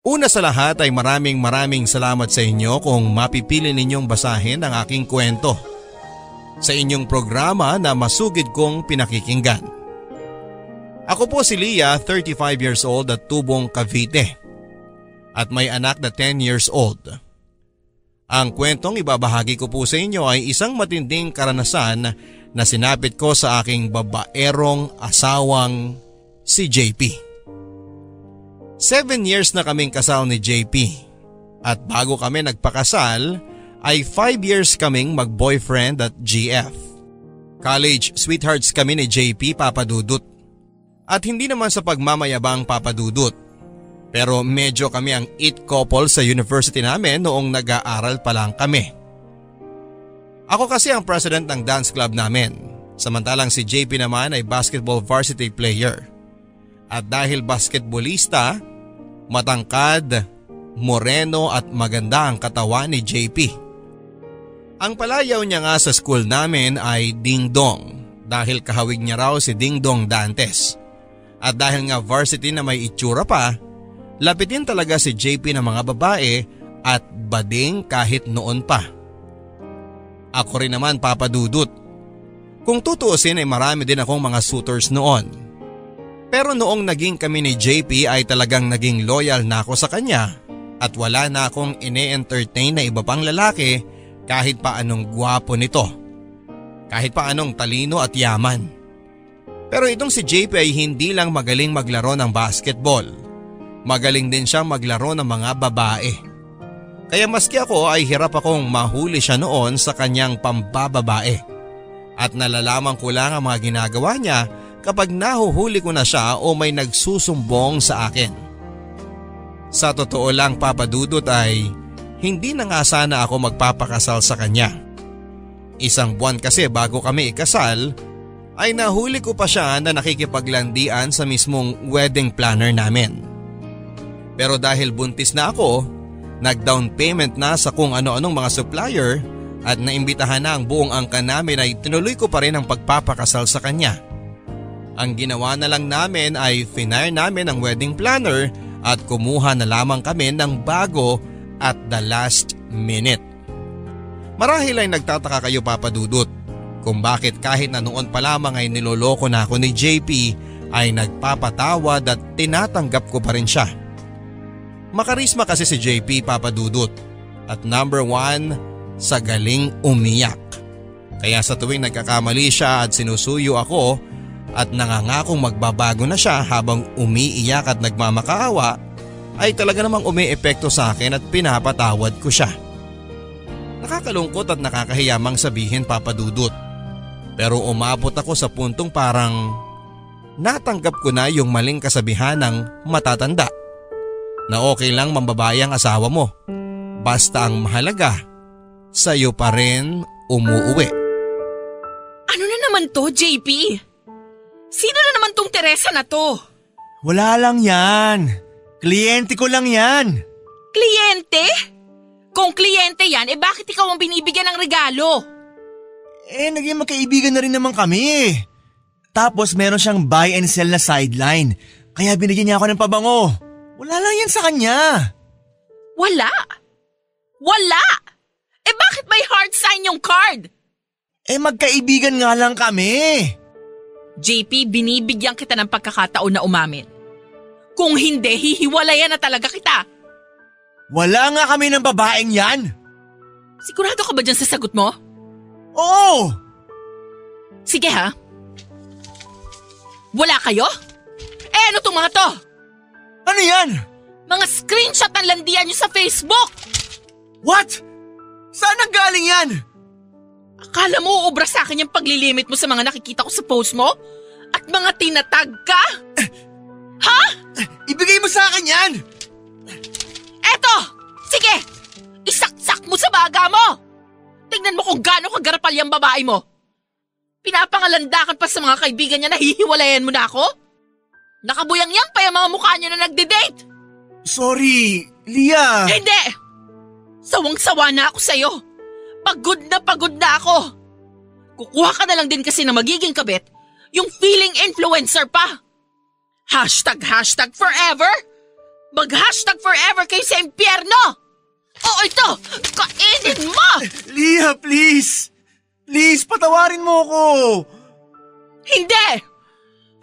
Una sa lahat ay maraming salamat sa inyo kung mapipili ninyong basahin ang aking kwento sa inyong programa na masugid kong pinakikinggan. Ako po si Leah, 35 years old at tubong Cavite at may anak na 10 years old. Ang kwentong ibabahagi ko po sa inyo ay isang matinding karanasan na sinapit ko sa aking babaerong asawang si JP. 7 years na kaming kasal ni JP at bago kami nagpakasal ay 5 years kaming mag-boyfriend at GF. College sweethearts kami ni JP, Papa Dudut. At hindi naman sa pagmamayabang, Papa Dudut. Pero medyo kami ang it couple sa university namin noong nag-aaral pa lang kami. Ako kasi ang president ng dance club namin, samantalang si JP naman ay basketball varsity player. At dahil basketballista, matangkad, moreno at maganda ang katawan ni JP. Ang palayaw niya nga sa school namin ay Ding Dong dahil kahawig niya raw si Ding Dong Dantes. At dahil nga varsity na may itsura pa, lapitin talaga si JP ng mga babae at bading kahit noon pa. Ako rin naman, Papa Dudut. Kung tutuusin ay marami din akong mga suitors noon. Pero noong naging kami ni JP ay talagang naging loyal na ako sa kanya at wala na akong ine-entertain na iba pang lalaki kahit pa anong gwapo nito. Kahit pa anong talino at yaman. Pero itong si JP ay hindi lang magaling maglaro ng basketball. Magaling din siyang maglaro ng mga babae. Kaya maski ako ay hirap akong mahuli siya noon sa kanyang pambababae. At nalalaman ko lang ang mga ginagawa niya kapag nahuhuli ko na siya o may nagsusumbong sa akin. Sa totoo lang, Papa Dudut, ay hindi na nga sana ako magpapakasal sa kanya. Isang buwan kasi bago kami ikasal ay nahuli ko pa siya na nakikipaglandian sa mismong wedding planner namin. Pero dahil buntis na ako, nag-down payment na sa kung ano-anong mga supplier at naimbitahan na ang buong angkan namin ay tinuloy ko pa rin ang pagpapakasal sa kanya. Ang ginawa na lang namin ay finire namin ang wedding planner at kumuha na lamang kami ng bago at the last minute. Marahil ay nagtataka kayo, Papa Dudut, kung bakit kahit na noon pa lamang ay niloloko na ako ni JP ay nagpapatawad at tinatanggap ko pa rin siya. Makarisma kasi si JP, Papa Dudut, at number 1 sa galing umiyak. Kaya sa tuwing nagkakamali siya at sinusuyo ako at nangangakong magbabago na siya habang umiiyak at nagmamakaawa, ay talaga namang umi-epekto sa akin at pinapatawad ko siya. Nakakalungkot at nakakahiyamang sabihin, Papa Dudut. Pero umabot ako sa puntong parang natanggap ko na yung maling kasabihan ng matatanda na okay lang mambabae ang asawa mo, basta ang mahalaga, sa'yo pa rin umuuwi. Ano na naman to, JP? Sino na naman tong Teresa na to? Wala lang yan. Kliyente ko lang yan. Kliyente? Kung kliyente yan, bakit ikaw ang binibigyan ng regalo? Naging magkaibigan na rin naman kami. Tapos meron siyang buy and sell na sideline. Kaya binigyan niya ako ng pabango. Wala lang yan sa kanya. Wala? Wala? Bakit may heart sign yung card? Magkaibigan nga lang kami. JP, binibigyan kita ng pagkakataon na umamin. Kung hindi, hihiwalayan na talaga kita. Wala nga kami ng babaeng yan. Sigurado ka ba dyan sa sagot mo? Oo! Sige ha. Wala kayo? Ano tong mga to? Ano yan? Mga screenshot ng landian nyo sa Facebook! What? Saan ang galing yan? Akala mo uubra sa akin yung paglilimit mo sa mga nakikita ko sa post mo? At mga tinatag ka? Ha? Ibigay mo sa akin yan! Eto! Sige! Isaksak mo sa baga mo! Tingnan mo kung gaano kagarapal yung babae mo. Pinapangalandakan pa sa mga kaibigan niya na hihiwalayan mo na ako? Nakabuyang-yang pa yung mga mukha niyo na nagde-date. Sorry, Leah. Hindi! Sawang-sawa na ako sa'yo. Pagod na ako. Kukuha ka na lang din kasi na magiging kabit, yung feeling influencer pa. #forever? Mag-hashtag forever kayo sa impyerno! Oo, ito! Kainin mo! Leah, please! Please, patawarin mo ako! Hindi!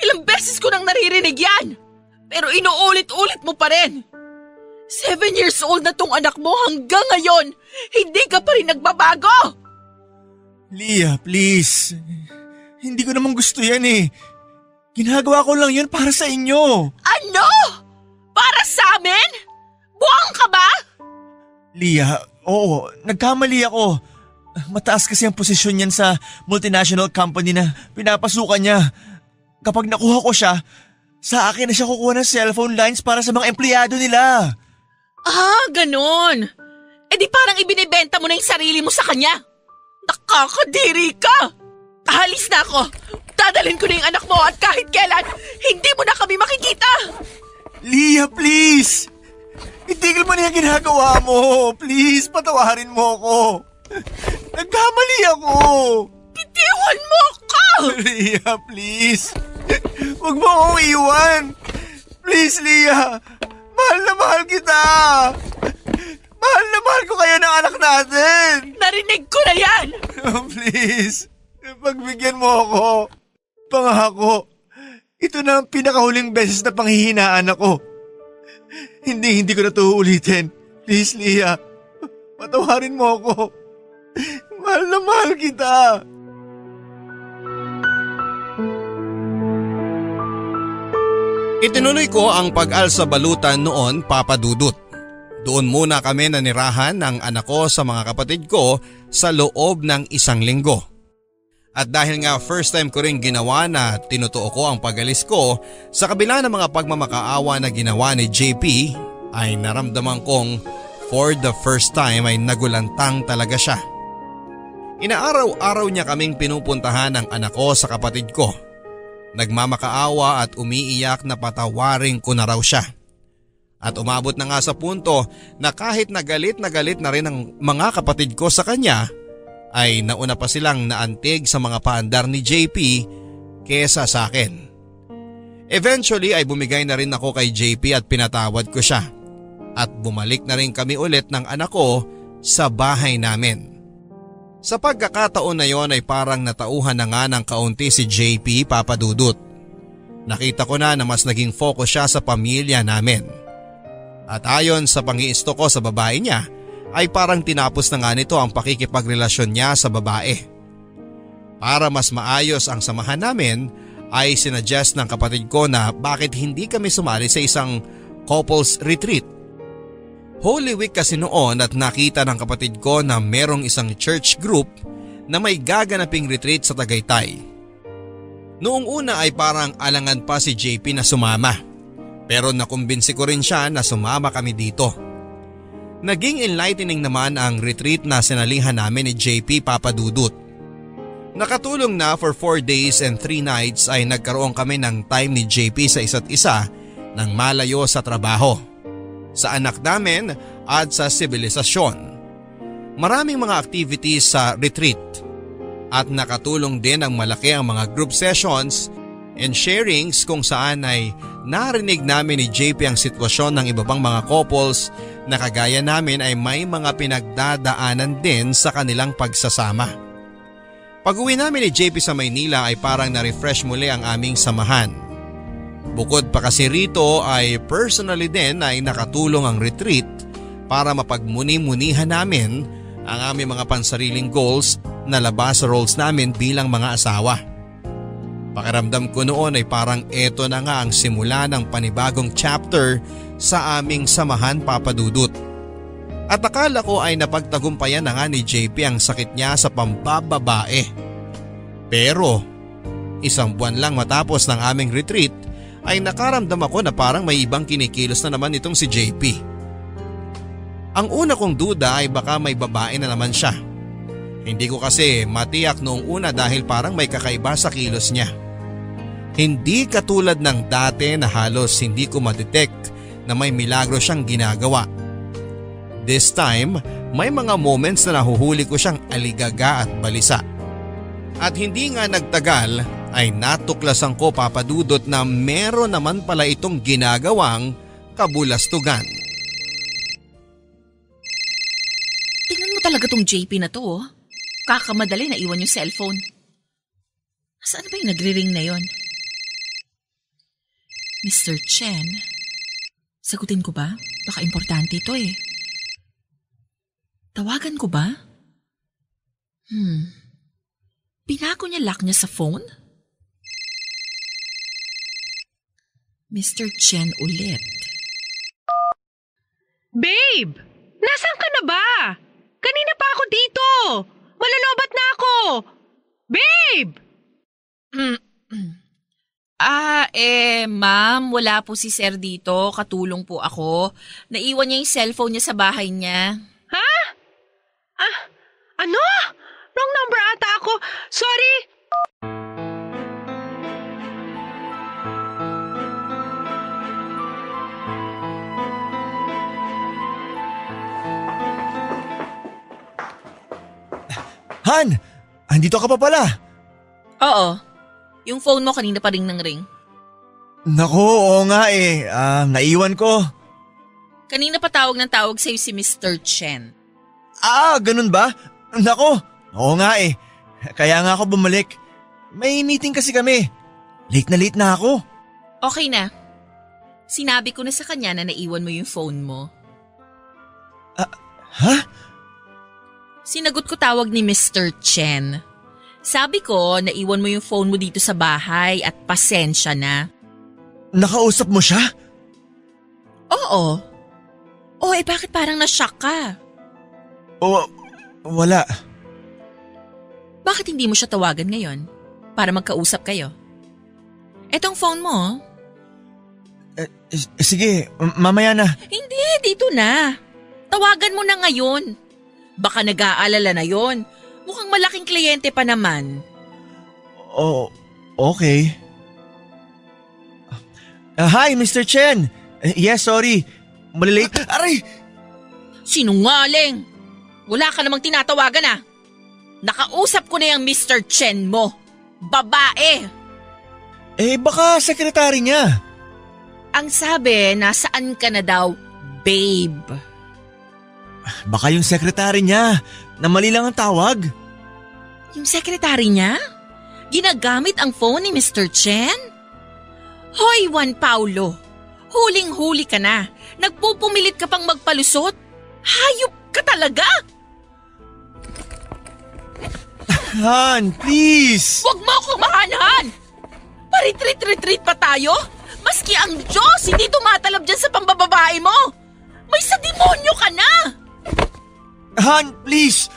Ilang beses ko nang naririnig yan! Pero inuulit-ulit mo pa rin! 7 years old na tong anak mo hanggang ngayon! Hindi ka pa rin nagbabago! Leah, please. Hindi ko naman gusto yan eh. Ginagawa ko lang yun para sa inyo. Ano? Para sa amin? Buwang ka ba? Leah, oo, nagkamali ako. Mataas kasi ang posisyon niyan sa multinational company na pinapasukan niya. Kapag nakuha ko siya, sa akin na siya kukuha ng cellphone lines para sa mga empleyado nila. Ah, ganun. Eh di parang ibinibenta mo na yung sarili mo sa kanya. Nakakadiri ka! Ahalis na ako. Dadalhin ko na yung anak mo at kahit kailan, hindi mo na kami makikita. Leah, please! Itigil mo na yung ginagawa mo. Please, patawarin mo ako. Nagkamali ako. Bitiwan mo ako! Leah, please. Huwag mo akong iwan. Please, Leah. Mahal na mahal kita. Mahal na mahal ko kayo ng anak natin. Narinig ko na yan! Please, pagbigyan mo ako. Pangako, ito na ang pinakahuling beses na panghihinaan ako. Hindi ko na ito ulitin. Please, Leah, patawarin mo ako. Mahal na mahal kita. Itinuloy ko ang pag-alsa balutan noon, Papa Dudut. Doon muna kami nanirahan ng anak ko sa mga kapatid ko sa loob ng 1 linggo. At dahil nga first time ko rin ginawa na tinutuo ko ang pag-alis ko, sa kabila ng mga pagmamakaawa na ginawa ni JP, ay naramdaman kong for the first time ay nagulantang talaga siya. Inaaraw-araw niya kaming pinupuntahan ng anak ko sa kapatid ko. Nagmamakaawa at umiiyak na patawarin ko na raw siya. At umabot na nga sa punto na kahit na galit na rin ang mga kapatid ko sa kanya, ay nauna pa silang naantig sa mga paandar ni JP kesa sa akin. Eventually ay bumigay na rin ako kay JP at pinatawad ko siya. At bumalik na rin kami ulit ng anak ko sa bahay namin. Sa pagkakataon na yon ay parang natauhan na nga ng kaunti si JP, Papa Dudut. Nakita ko na mas naging focus siya sa pamilya namin. At ayon sa pang-iisto ko sa babae niya, ay parang tinapos na nga nito ang pakikipagrelasyon niya sa babae. Para mas maayos ang samahan namin, ay sinuggest ng kapatid ko na bakit hindi kami sumali sa isang couples retreat. Holy Week kasi noon at nakita ng kapatid ko na merong isang church group na may gaganaping retreat sa Tagaytay. Noong una ay parang alangan pa si JP na sumama. Pero nakumbinsi ko rin siya na sumama kami dito. Naging enlightening naman ang retreat na sinalihan namin ni JP, Papa Dudut. Nakatulong na for 4 days and 3 nights ay nagkaroon kami ng time ni JP sa isa't isa nang malayo sa trabaho, sa anak namin at sa sibilisasyon. Maraming mga activities sa retreat at nakatulong din ang malaki ang mga group sessions and sharings kung saan ay narinig namin ni JP ang sitwasyon ng iba pang mga couples na kagaya namin ay may mga pinagdadaanan din sa kanilang pagsasama. Pag-uwi namin ni JP sa Maynila ay parang na-refresh muli ang aming samahan. Bukod pa kasi rito ay personally din ay nakatulong ang retreat para mapagmuni-munihan namin ang aming mga pansariling goals na labas sa roles namin bilang mga asawa. Pakiramdam ko noon ay parang eto na nga ang simula ng panibagong chapter sa aming samahan, Papa Dudut. At akala ko ay napagtagumpayan na nga ni JP ang sakit niya sa pambababae. Pero 1 buwan lang matapos ng aming retreat ay nakaramdam ako na parang may ibang kinikilos na naman itong si JP. Ang una kong duda ay baka may babae na naman siya. Hindi ko kasi matiyak noong una dahil parang may kakaiba sa kilos niya. Hindi katulad ng dati na halos hindi ko ma-detect na may milagro siyang ginagawa. This time, may mga moments na nahuhuli ko siyang aligaga at balisa. At hindi nga nagtagal ay natuklasan ko, Papa Dudut, na meron naman pala itong ginagawang kabulastugan. Tingnan mo talaga tong JP na to, oh. Kakamadali na iwan yung cellphone. Saan ba yung nagre-ring na yon? Mr. Chen, sagutin ko ba? Baka importante ito eh. Tawagan ko ba? Pinako niya lock niya sa phone? Mr. Chen ulit. Babe! Nasaan ka na ba? Kanina pa ako dito! Malalobat na ako! Babe! Ma'am, wala po si sir dito. Katulong po ako. Naiwan niya yung cellphone niya sa bahay niya. Ha? Ano? Wrong number ata ako. Sorry! Han! Andito ka pa pala! Oo. Yung phone mo kanina pa ring nang ring. Naku, oo nga eh. Naiwan ko. Kanina pa tawag ng tawag sa'yo si Mr. Chen. Ganun ba? Naku, oo nga eh. Kaya nga ako bumalik. May meeting kasi kami. Late na ako. Okay na. Sinabi ko na sa kanya na naiwan mo yung phone mo. Ha? Sinagot ko tawag ni Mr. Chen. Sabi ko, naiwan mo yung phone mo dito sa bahay at pasensya na. Nakausap mo siya? Oo. Bakit parang na-shock ka? Wala. Bakit hindi mo siya tawagan ngayon? Para magkausap kayo. Etong phone mo. Sige, mamaya na. Hindi, dito na. Tawagan mo na ngayon. Baka nag-aalala na yon. Mukhang malaking kliyente pa naman. Okay. Hi, Mr. Chen. Yes, sorry. Malilate. Aray! Sinungaling! Wala ka namang tinatawagan Nakausap ko na yung Mr. Chen mo. Babae! Baka sekretary niya. Ang sabi, nasaan ka na daw, babe? Baka yung sekretary niya, na mali lang ang tawag. Yung sekretary niya? Ginagamit ang phone ni Mr. Chen? Hoy, Juan Paulo! Huling-huli ka na. Nagpupumilit ka pang magpalusot. Hayop ka talaga! Han, please! Huwag mo akong mahanhan! Paritreat-retreat pa tayo? Maski ang Diyos hindi tumatalab dyan sa pambababae mo! May sa demonyo ka na! Han, please!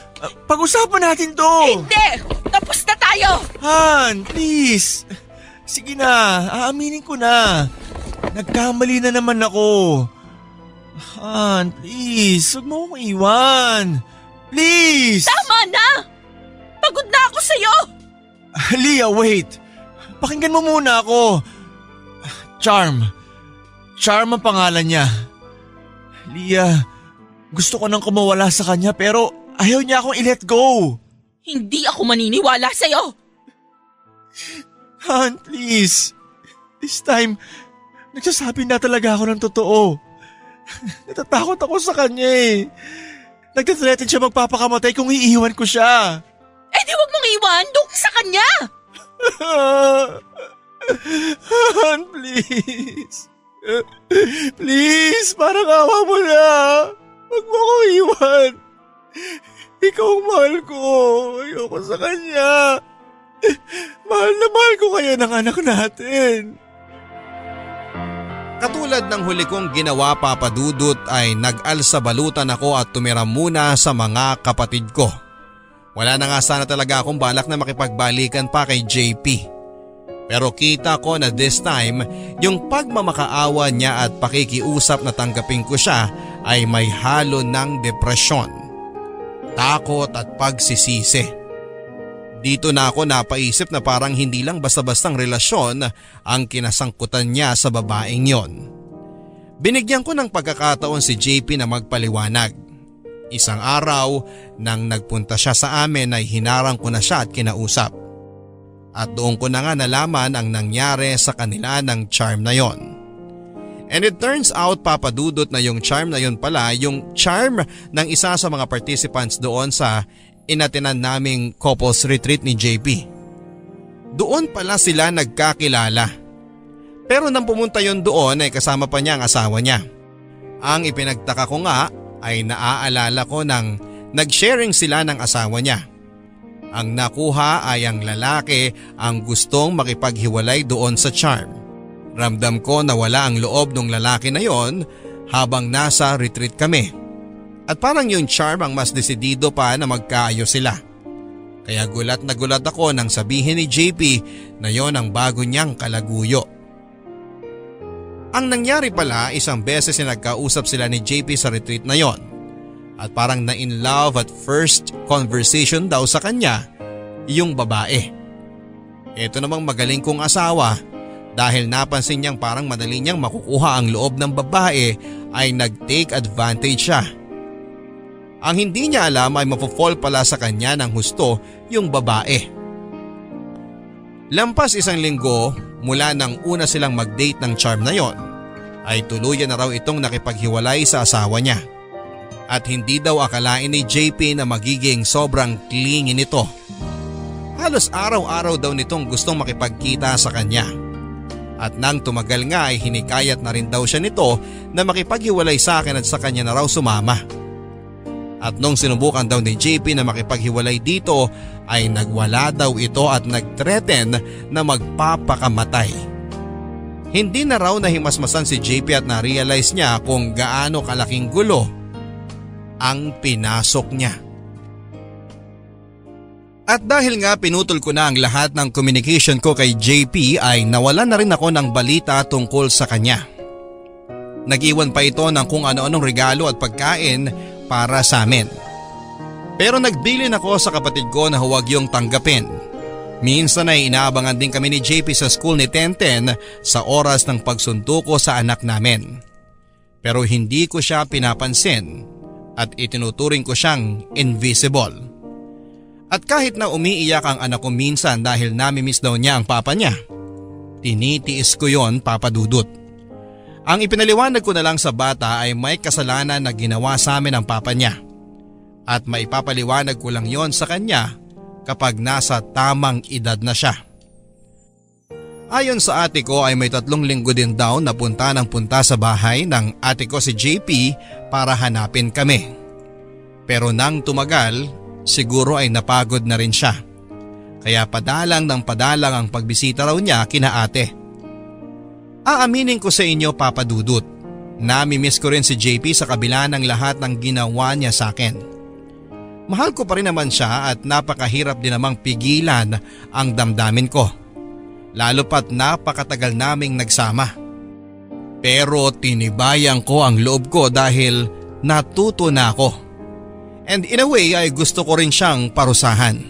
Pag-usapan natin to! Hindi! Tapos na tayo! Han, please! Sige na, aaminin ko na. Nagkamali na naman ako. Han, please, huwag mo akong iwan. Please! Tama na! Pagod na ako sa'yo! Leah, wait. Pakinggan mo muna ako. Charm. Charm ang pangalan niya. Leah, gusto ko nang kumawala sa kanya pero ayaw niya akong i-let go. Hindi ako maniniwala sa'yo. Han, please. This time, nagsasabi na talaga ako ng totoo. Natatakot ako sa kanya eh. Nagtathreaten siya magpapakamatay kung iiwan ko siya. Di wag mong iwan doon sa kanya. Han, please. Please, parang awa mo na. Huwag mo ko iwan. Ikaw ang mahal ko. Ayoko sa kanya. Mahal na mahal ko kayo ng anak natin. Katulad ng huli kong ginawa, Papa Dudut, ay nag-alsa balutan ako at tumira muna sa mga kapatid ko. Wala na nga sana talaga akong balak na makipagbalikan pa kay JP. Pero kita ko na this time, yung pagmamakaawa niya at pakikiusap na tanggapin ko siya ay may halo ng depresyon, takot at pagsisisi. Dito na ako napaisip na parang hindi lang basta-bastang relasyon ang kinasangkutan niya sa babaeng yon. Binigyan ko ng pagkakataon si JP na magpaliwanag. Isang araw nang nagpunta siya sa amin ay hinarang ko na siya at kinausap. At doon ko na nga nalaman ang nangyari sa kanila ng charm na yon. And it turns out, Papa Dudut, na yung charm na yun pala, yung charm ng isa sa mga participants doon sa inatinan naming couples retreat ni JP. Doon pala sila nagkakilala. Pero nang pumunta yun doon ay kasama pa niya ang asawa niya. Ang ipinagtaka ko nga ay naaalala ko nang nag-sharing sila ng asawa niya. Ang nakuha ay ang lalaki ang gustong makipaghiwalay doon sa charm. Ramdam ko na wala ang loob ng lalaki na yon habang nasa retreat kami. At parang yung charm ang mas desidido pa na magkaayos sila. Kaya gulat na gulat ako nang sabihin ni JP na yon ang bago niyang kalaguyo. Ang nangyari pala, isang beses na nagkausap sila ni JP sa retreat na yon. At parang na-in love at first conversation daw sa kanya yung babae. Ito namang magaling kong asawa. Dahil napansin niyang parang madali niyang makukuha ang loob ng babae ay nag-take advantage siya. Ang hindi niya alam ay mapofall pala sa kanya ng husto yung babae. Lampas isang linggo mula nang una silang mag-date ng charm na yon, ay tuluyan na raw itong nakipaghiwalay sa asawa niya. At hindi daw akalain ni JP na magiging sobrang clingy nito. Halos araw-araw daw nitong gustong makipagkita sa kanya. At nang tumagal nga ay hinikayat na rin daw siya nito na makipaghiwalay sa akin at sa kanya na raw sumama. At nung sinubukan daw ni JP na makipaghiwalay dito ay nagwala daw ito at nagthreaten na magpapakamatay. Hindi na raw nahimasmasan si JP at na-realize niya kung gaano kalaking gulo ang pinasok niya. At dahil nga pinutol ko na ang lahat ng communication ko kay JP ay nawalan na rin ako ng balita tungkol sa kanya. Nag-iwan pa ito ng kung ano-anong regalo at pagkain para sa amin. Pero nagbilin ako sa kapatid ko na huwag yung tanggapin. Minsan ay inaabangan din kami ni JP sa school ni Tenten sa oras ng pagsuntuko sa anak namin. Pero hindi ko siya pinapansin at itinuturing ko siyang invisible. At kahit na umiiyak ang anak ko minsan dahil namimiss daw niya ang papa niya, tinitiis ko yon, Papa Dudut. Ang ipinaliwanag ko na lang sa bata ay may kasalanan na ginawa sa amin ang papa niya. At maipapaliwanag ko lang yon sa kanya kapag nasa tamang edad na siya. Ayon sa ate ko ay may 3 linggo din daw na punta ng punta sa bahay ng ate ko si JP para hanapin kami. Pero nang tumagal, siguro ay napagod na rin siya. Kaya padalang ng padalang ang pagbisita raw niya kina ate. Aaminin ko sa inyo, Papa Dudut, namimiss ko rin si JP sa kabila ng lahat ng ginawa niya sa akin. Mahal ko pa rin naman siya at napakahirap din namang pigilan ang damdamin ko. Lalo pat napakatagal naming nagsama. Pero tinibayan ko ang loob ko dahil natuto na ako. And in a way ay gusto ko rin siyang parusahan.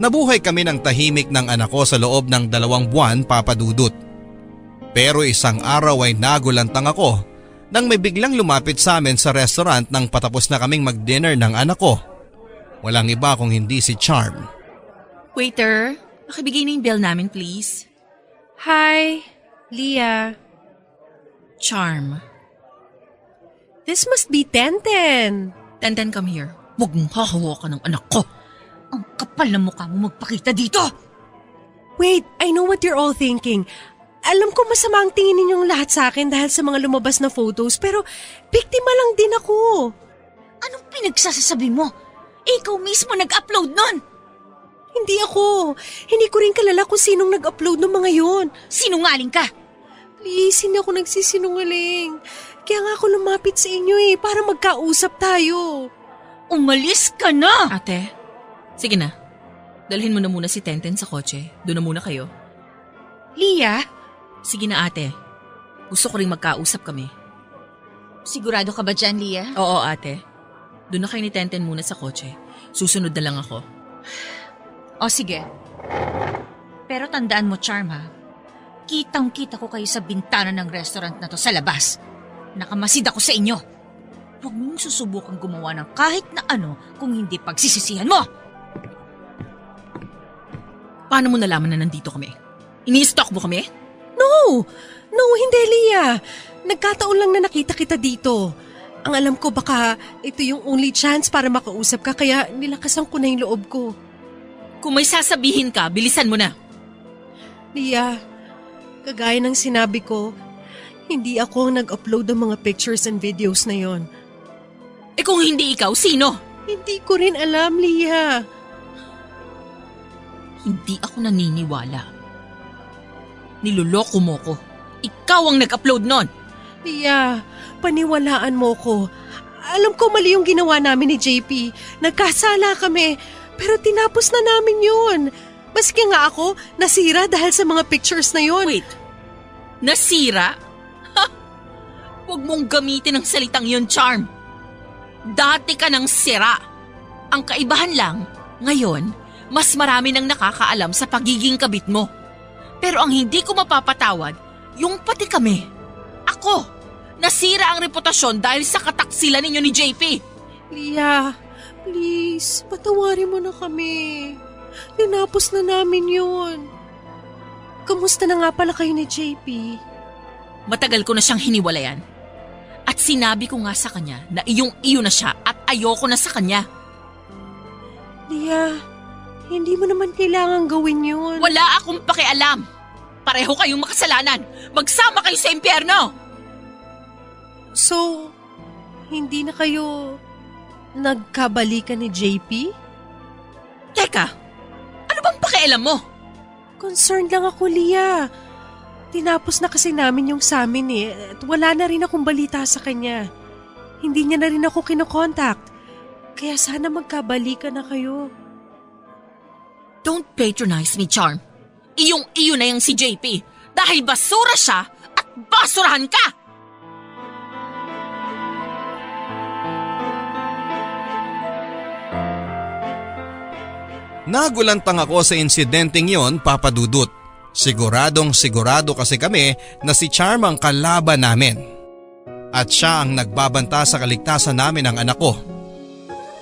Nabuhay kami ng tahimik ng anak ko sa loob ng 2 buwan, Papa Dudut. Pero isang araw ay nagulantang ako nang may biglang lumapit sa amin sa restaurant nang patapos na kaming mag-dinner ng anak ko. Walang iba kung hindi si Charm. Waiter, pakibigay na yung bill namin please. Hi, Leah. Charm. This must be Tenten. Tenten, come here. Huwag mong hahawakan ng anak ko. Ang kapal na mukha mo magpakita dito. Wait, I know what you're all thinking. Alam ko masama ang tingin ninyong lahat sa akin dahil sa mga lumabas na photos, pero biktima lang din ako. Anong pinagsasasabi mo? Ikaw mismo nag-upload nun. Hindi ako. Hindi ko rin kilala kung sinong nag-upload ng mga yun. Sinungaling ka. Please, hindi ako nagsisinungaling. Kaya nga ako lumapit sa inyo para magkausap tayo. Umalis ka na! Ate, sige na. Dalhin mo na muna si Tenten sa kotse. Doon na muna kayo. Leah? Sige na ate. Gusto ko rin magkausap kami. Sigurado ka ba dyan, Leah? Oo ate. Doon na kayo ni Tenten muna sa kotse. Susunod na lang ako. O sige. Pero tandaan mo, Charm ha. Kitang-kita ko kayo sa bintana ng restaurant na to sa labas. Nakamasid ako sa inyo. Huwag mong susubukang gumawa ng kahit na ano kung hindi pagsisisihan mo. Paano mo nalaman na nandito kami? Ini-stalk mo kami? No! No, hindi, Leah. Nagkataon lang na nakita kita dito. Ang alam ko baka ito yung only chance para makausap ka kaya nilakasan ko na yung loob ko. Kung may sasabihin ka, bilisan mo na. Leah, kagaya ng sinabi ko, hindi ako ang nag-upload ng mga pictures and videos na yon. Eh kung hindi ikaw, sino? Hindi ko rin alam, Leah. Hindi ako naniniwala. Niloloko mo ko. Ikaw ang nag-upload nun. Leah, paniwalaan mo ko. Alam ko mali yung ginawa namin ni JP. Nagkasala kami, pero tinapos na namin yun. Maski nga ako, nasira dahil sa mga pictures na yun. Wait, nasira? Ha? Huwag mong gamitin ang salitang yun, Charm. Dati ka nang sira. Ang kaibahan lang, ngayon, mas marami nang nakakaalam sa pagiging kabit mo. Pero ang hindi ko mapapatawad, yung pati kami. Ako, nasira ang reputasyon dahil sa kataksilan ninyo ni JP. Leah, please, patawarin mo na kami. Tinapos na namin yun. Kamusta na nga pala kayo ni JP? Matagal ko na siyang hiniwalayan. At sinabi ko nga sa kanya na iyong-iyo na siya at ayoko na sa kanya. Leah, hindi mo naman kailangan gawin yun. Wala akong pakialam. Pareho kayong makasalanan. Magsama kayo sa impyerno. So, hindi na kayo nagkabalikan ni JP? Teka, ano bang pakialam mo? Concerned lang ako, Leah. Tinapos na kasi namin yung sa amin at wala na rin akong balita sa kanya. Hindi niya na rin ako kinokontakt. Kaya sana magkabalikan na kayo. Don't patronize me, Charm. Iyong-iyo na yung si JP dahil basura siya at basurahan ka! Nagulantang ako sa insidenteng yon, Papa Dudut. Siguradong sigurado kasi kami na si Charm ang kalaban namin. At siya ang nagbabanta sa kaligtasan namin ng anak ko.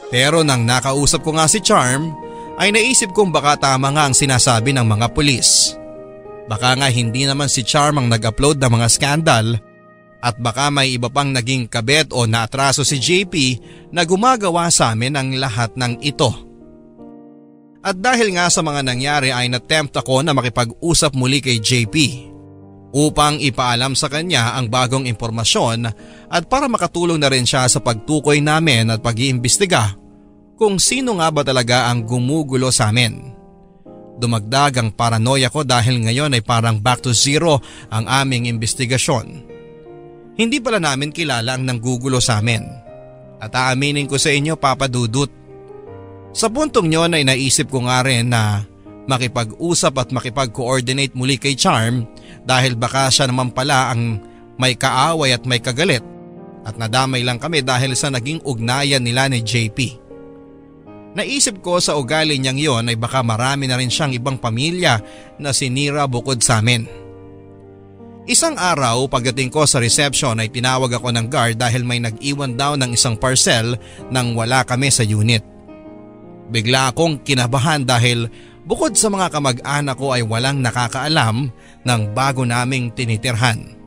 Pero nang nakausap ko nga si Charm, ay naisip kong baka tama nga ang sinasabi ng mga pulis. Baka nga hindi naman si Charm ang nag-upload ng mga skandal at baka may iba pang naging kabet o naatraso si JP na gumagawa sa amin ang lahat ng ito. At dahil nga sa mga nangyari ay natempt ako na makipag-usap muli kay JP upang ipaalam sa kanya ang bagong impormasyon at para makatulong na rin siya sa pagtukoy namin at pag-iimbestiga kung sino nga ba talaga ang gumugulo sa amin. Dumagdag ang paranoia ko dahil ngayon ay parang back to zero ang aming investigasyon. Hindi pala namin kilala ang nanggugulo sa amin. At aaminin ko sa inyo, Papa Dudut, sa puntong yon ay naisip ko nga rin na makipag-usap at makipag-coordinate muli kay Charm dahil baka siya naman pala ang may kaaway at may kagalit at nadamay lang kami dahil sa naging ugnayan nila ni JP. Naisip ko sa ugali niyang yon ay baka marami na rin siyang ibang pamilya na sinira bukod sa amin. Isang araw pagdating ko sa reception ay tinawag ako ng guard dahil may nag-iwan daw ng isang parcel nang wala kami sa unit. Bigla akong kinabahan dahil bukod sa mga kamag-anak ko ay walang nakakaalam ng bago naming tinitirhan.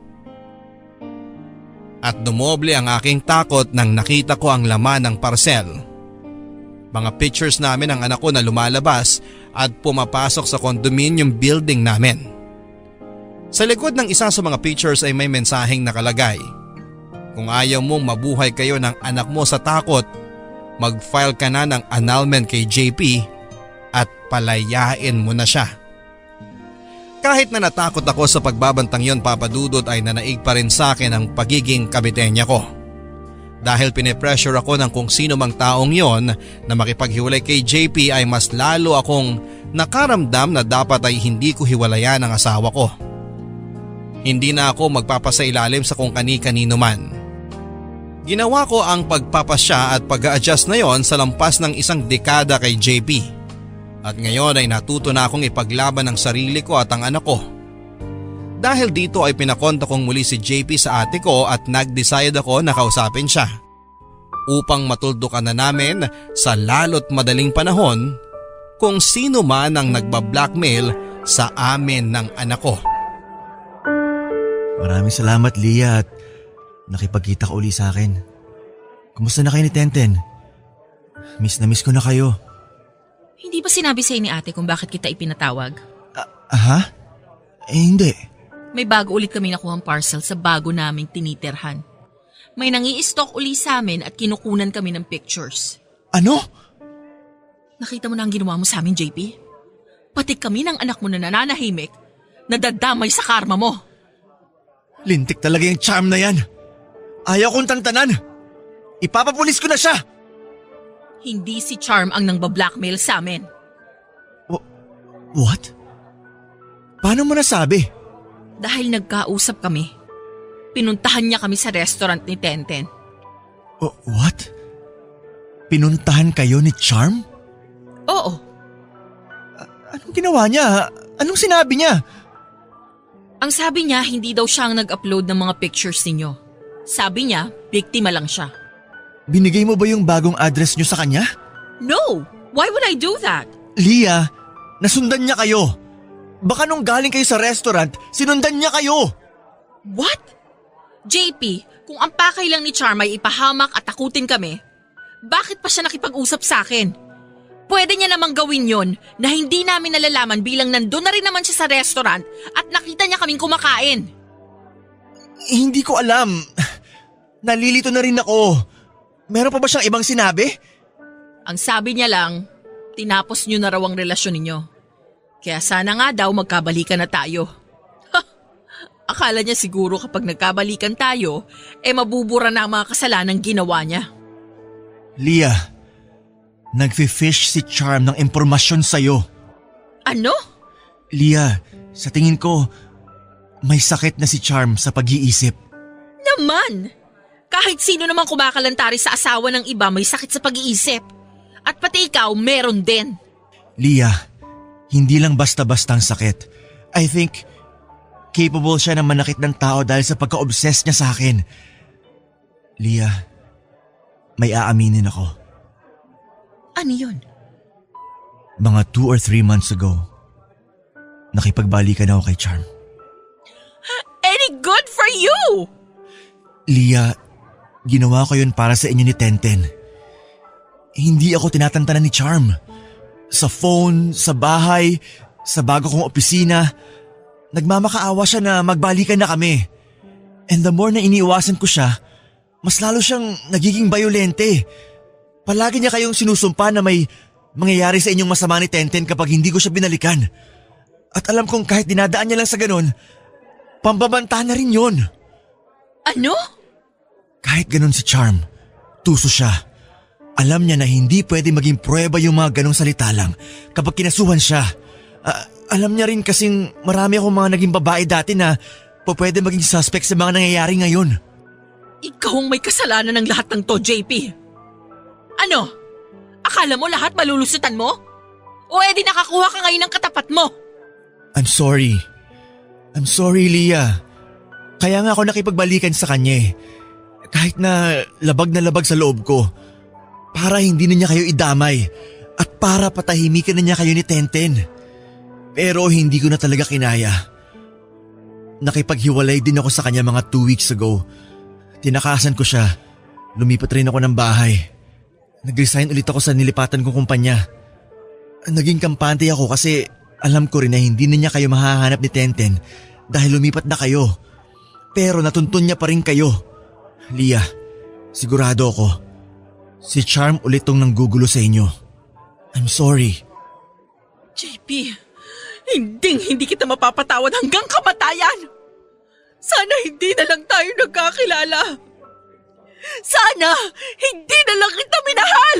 At dumoble ang aking takot nang nakita ko ang laman ng parcel. Mga pictures namin ng anak ko na lumalabas at pumapasok sa condominium building namin. Sa likod ng isa sa mga pictures ay may mensaheng nakalagay. Kung ayaw mong mabuhay kayo ng anak mo sa takot, mag-file ka na ng annulment kay JP at palayain mo na siya. Kahit na natakot ako sa pagbabantang yon, Papa Dudut, ay nanaig pa rin sa akin ang pagiging kabitenya ko. Dahil pinipressure ako ng kung sino mang taong yon na makipaghiwalay kay JP ay mas lalo akong nakaramdam na dapat ay hindi ko hiwalayan ang asawa ko. Hindi na ako magpapasailalim sa kung kani-kanino man. Ginawa ko ang pagpapasya at pag-a-adjust na yon sa lampas ng isang dekada kay JP. At ngayon ay natuto na akong ipaglaban ang sarili ko at ang anak ko. Dahil dito ay pinakonta kong muli si JP sa ate ko at nag-decide ako na kausapin siya. Upang matuldukan na namin sa lalo't madaling panahon kung sino man ang nagbablackmail sa amin ng anak ko. Maraming salamat, Leah, at nakipagkita ka uli sa akin. Kumusta na kayo ni Tenten? Miss na miss ko na kayo. Hindi ba sinabi sa'yo ni ate kung bakit kita ipinatawag? Ha? Hindi. May bago ulit kami nakuhang parcel sa bago naming tinitirhan. May nangi-stock uli sa amin at kinukunan kami ng pictures. Ano? Nakita mo na ang ginawa mo sa amin, JP? Pati kami ng anak mo na nananahimik, nadadamay sa karma mo. Lintik talaga yung charm na yan. Ayaw kong tantanan. Ipapapulis ko na siya. Hindi si Charm ang nang-blackmail sa amin. What? Paano mo nasabi? Dahil nagkausap kami. Pinuntahan niya kami sa restaurant ni Tenten. What? Pinuntahan kayo ni Charm? Oo. Anong ginawa niya? Anong sinabi niya? Ang sabi niya, hindi daw siya ang nag-upload ng mga pictures ninyo. Sabi niya, biktima lang siya. Binigay mo ba yung bagong address niyo sa kanya? No! Why would I do that? Leah, nasundan niya kayo. Baka nung galing kayo sa restaurant, sinundan niya kayo. What? JP, kung ang pakay lang ni Charm ay ipahamak at takutin kami, bakit pa siya nakipag-usap sa akin? Pwede niya namang gawin yon na hindi namin nalalaman bilang nandun na rin naman siya sa restaurant at nakita niya kaming kumakain. Hindi ko alam. Nalilito na rin ako. Meron pa ba siyang ibang sinabi? Ang sabi niya lang, tinapos niyo na raw ang relasyon ninyo. Kaya sana nga daw magkabalikan na tayo. Akala niya siguro kapag nagkabalikan tayo, mabubura na ang mga kasalanang ginawa niya. Leah, nagfi-fish si Charm ng impormasyon sa'yo. Ano? Leah, sa tingin ko, may sakit na si Charm sa pag-iisip. Naman! Kahit sino naman kumakalantari sa asawa ng iba may sakit sa pag-iisip. At pati ikaw, meron din. Leah, hindi lang basta-basta ang sakit. I think, capable siya na manakit ng tao dahil sa pagka-obsess niya sa akin. Leah, may aaminin ako. Ano yun? Mga 2 or 3 months ago, nakipagbalikan ako kay Charm. Any good for you? Leah, ginawa ko yun para sa inyo ni Tenten. Hindi ako tinatantanan ni Charm. Sa phone, sa bahay, sa bago kong opisina, nagmamakaawa siya na magbalikan na kami. And the more na iniiwasan ko siya, mas lalo siyang nagiging bayolente. Palagi niya kayong sinusumpa na may mangyayari sa inyong masama ni Tenten kapag hindi ko siya binalikan. At alam kong kahit dinadaan niya lang sa ganun, pambabanta na rin yun. Ano? Kahit ganun si Charm, tuso siya. Alam niya na hindi pwede maging pruweba yung mga ganong salita lang kapag kinasuhan siya. Alam niya rin kasing marami akong mga naging babae dati na pwede maging suspect sa mga nangyayari ngayon. Ikaw ang may kasalanan ng lahat ng to, JP. Ano? Akala mo lahat malulusutan mo? O edi nakakuha ka ngayon ng katapat mo? I'm sorry. I'm sorry, Leah. Kaya nga ako nakipagbalikan sa kanya eh. Kahit na labag sa loob ko. Para hindi na niya kayo idamay. At para patahimikan na niya kayo ni Tenten. Pero hindi ko na talaga kinaya. Nakipaghiwalay din ako sa kanya mga 2 weeks ago. Tinakasan ko siya. Lumipat rin ako ng bahay. Nag-resign ulit ako sa nilipatan kong kumpanya. Naging kampante ako kasi alam ko rin na hindi na niya kayo mahahanap ni Tenten dahil lumipat na kayo. Pero natuntun niya pa rin kayo. Leah, sigurado ako. Si Charm ulit tong nanggugulo sa inyo. I'm sorry. JP, hindi kita mapapatawad hanggang kamatayan. Sana hindi na lang tayo nagkakilala. Sana hindi na lang kita minahal.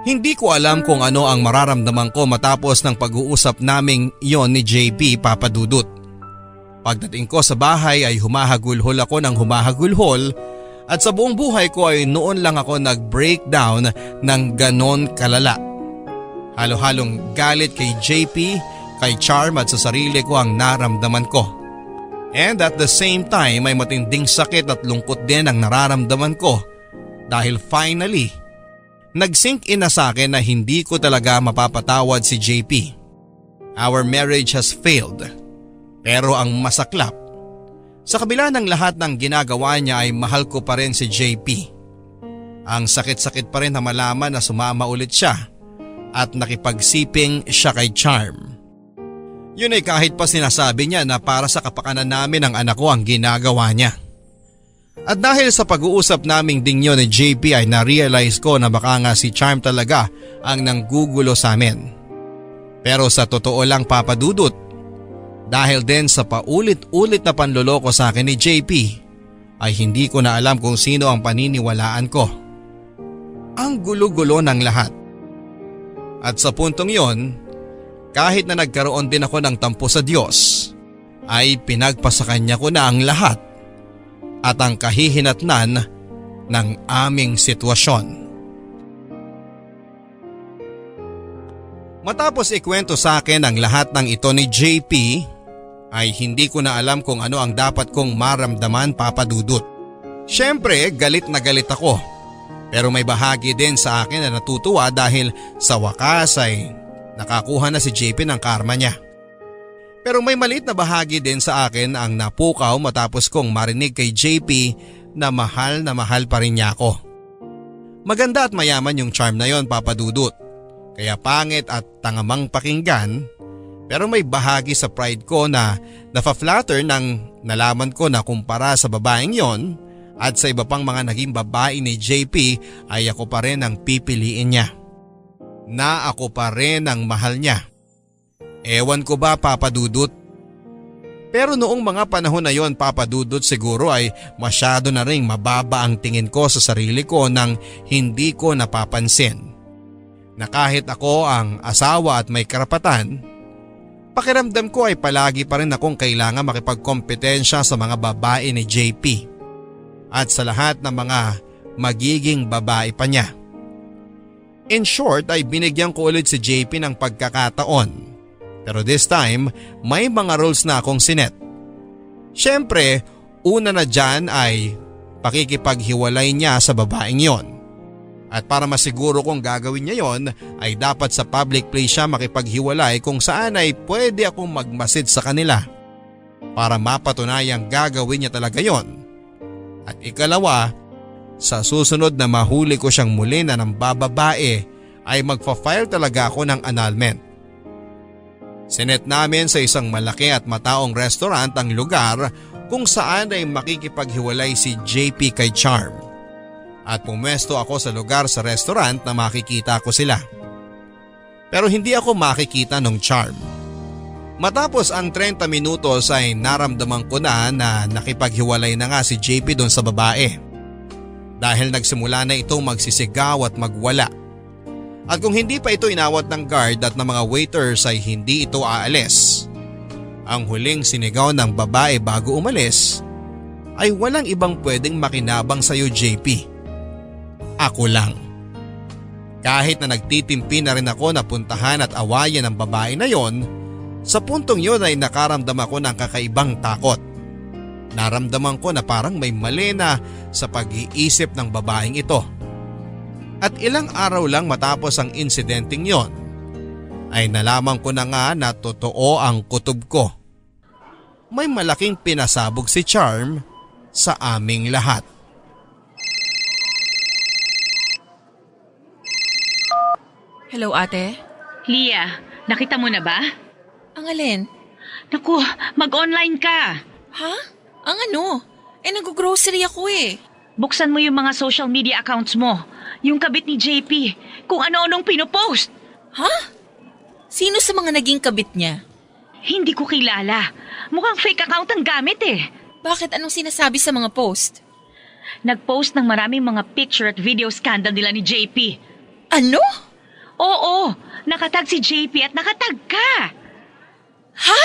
Hindi ko alam kung ano ang mararamdaman ko matapos ng pag-uusap naming iyon ni JP, Papa Dudut. Pagdating ko sa bahay ay humahagulhol ako ng humahagulhol at sa buong buhay ko ay noon lang ako nag-breakdown ng ganon kalala. Halo-halong galit kay JP, kay Charm at sa sarili ko ang naramdaman ko. And at the same time ay matinding sakit at lungkot din ang nararamdaman ko dahil finally Nag-sink in na sa akin na hindi ko talaga mapapatawad si JP. Our marriage has failed. Pero ang masaklap, sa kabila ng lahat ng ginagawa niya ay mahal ko pa rin si JP. Ang sakit-sakit pa rin na malaman na sumama ulit siya at nakipagsiping siya kay Charm. Yun ay kahit pa sinasabi niya na para sa kapakanan namin ng anak ko ang ginagawa niya. At dahil sa pag-uusap naming dingyo ni JP ay na-realize ko na baka nga si Charm talaga ang nanggugulo sa amin. Pero sa totoo lang Papa Dudut, dahil din sa paulit-ulit na panloloko sa akin ni JP, ay hindi ko na alam kung sino ang paniniwalaan ko. Ang gulo-gulo ng lahat. At sa puntong yon, kahit na nagkaroon din ako ng tampo sa Diyos, ay pinagpasakanya ko na ang lahat at ang kahihinatnan ng aming sitwasyon. Matapos ikwento sa akin ang lahat ng ito ni JP, ay hindi ko na alam kung ano ang dapat kong maramdaman Papa Dudut. Siyempre galit na galit ako, pero may bahagi din sa akin na natutuwa dahil sa wakas ay nakakuha na si JP ng karma niya. Pero may maliit na bahagi din sa akin ang napukaw matapos kong marinig kay JP na mahal pa rin niya ako. Maganda at mayaman yung Charm na yon Papa Dudut. Kaya pangit at tangamang pakinggan, pero may bahagi sa pride ko na nafa-flatter nang nalaman ko na kumpara sa babaeng yon at sa iba pang mga naging babae ni JP ay ako pa rin ang pipiliin niya. Na ako pa rin ang mahal niya. Ewan ko ba Papa Dudut? Pero noong mga panahon na yon Papa Dudut siguro ay masyado na ring mababa ang tingin ko sa sarili ko nang hindi ko napapansin. Na kahit ako ang asawa at may karapatan, pakiramdam ko ay palagi pa rin akong kailangan makipagkompetensya sa mga babae ni JP. At sa lahat ng mga magiging babae pa niya. In short ay binigyan ko ulit si JP ng pagkakataon. Pero this time may mga rules na akong sinet. Siyempre, una na dyan ay pakikipaghiwalay niya sa babaeng yon. At para masiguro kong gagawin niya yon ay dapat sa public place siya makipaghiwalay kung saan ay pwede akong magmasid sa kanila. Para mapatunayang gagawin niya talaga yon. At ikalawa, sa susunod na mahuli ko siyang muli na ng bababae ay magfa-file talaga ako ng annulment. Sinet namin sa isang malaki at mataong restaurant ang lugar kung saan ay makikipaghiwalay si JP kay Charm. At pumwesto ako sa lugar sa restaurant na makikita ko sila. Pero hindi ako makikita ng Charm. Matapos ang 30 minutos ay naramdaman ko na nakipaghiwalay na nga si JP doon sa babae. Dahil nagsimula na itong magsisigaw at magwala. At kung hindi pa ito inawat ng guard at ng mga waiters ay hindi ito aalis. Ang huling sinigaw ng babae bago umalis ay walang ibang pwedeng makinabang sa iyo JP. Ako lang. Kahit na nagtitimpi na rin ako na puntahan at awayan ng babae na yon, sa puntong yon ay nakaramdam ako ng kakaibang takot. Naramdaman ko na parang may mali na sa pag-iisip ng babaeng ito. At ilang araw lang matapos ang insidenteng yon, ay nalaman ko na nga na totoo ang kutob ko. May malaking pinasabog si Charm sa aming lahat. Hello ate? Lia, nakita mo na ba? Ang alin? Naku, mag-online ka. Ha? Ang ano? Nag-grocery ako eh. Buksan mo yung mga social media accounts mo. Yung kabit ni JP. Kung ano-anong pinopost. Ha? Sino sa mga naging kabit niya? Hindi ko kilala. Mukhang fake account ang gamit eh. Bakit? Anong sinasabi sa mga post? Nag-post ng maraming mga picture at video scandal nila ni JP. Ano? Oo, nakatag si JP at nakatag ka. Ha?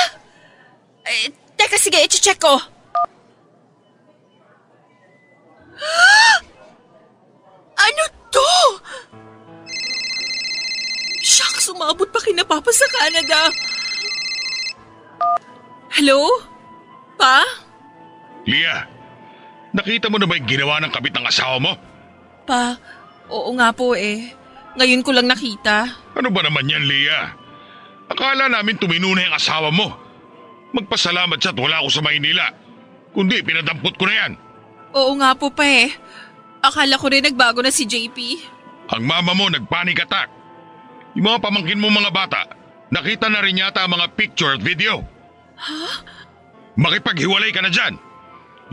Teka sige, i-check ko. Ano to? Shucks, umabot pa kina Papa sa Canada. Hello? Pa? Lia, nakita mo na ba yung ginawa ng kabit ng asawa mo? Pa, oo nga po eh. Ngayon ko lang nakita. Ano ba naman yan, Leah? Akala namin tumino na yung asawa mo. Magpasalamat siya at wala ako sa Maynila. Kundi pinadampot ko na yan. Oo nga po pa eh. Akala ko rin nagbago na si JP. Ang mama mo nagpanic attack. Yung mga pamangkin mo mga bata, nakita na rin yata ang mga picture at video. Makipaghiwalay ka na dyan.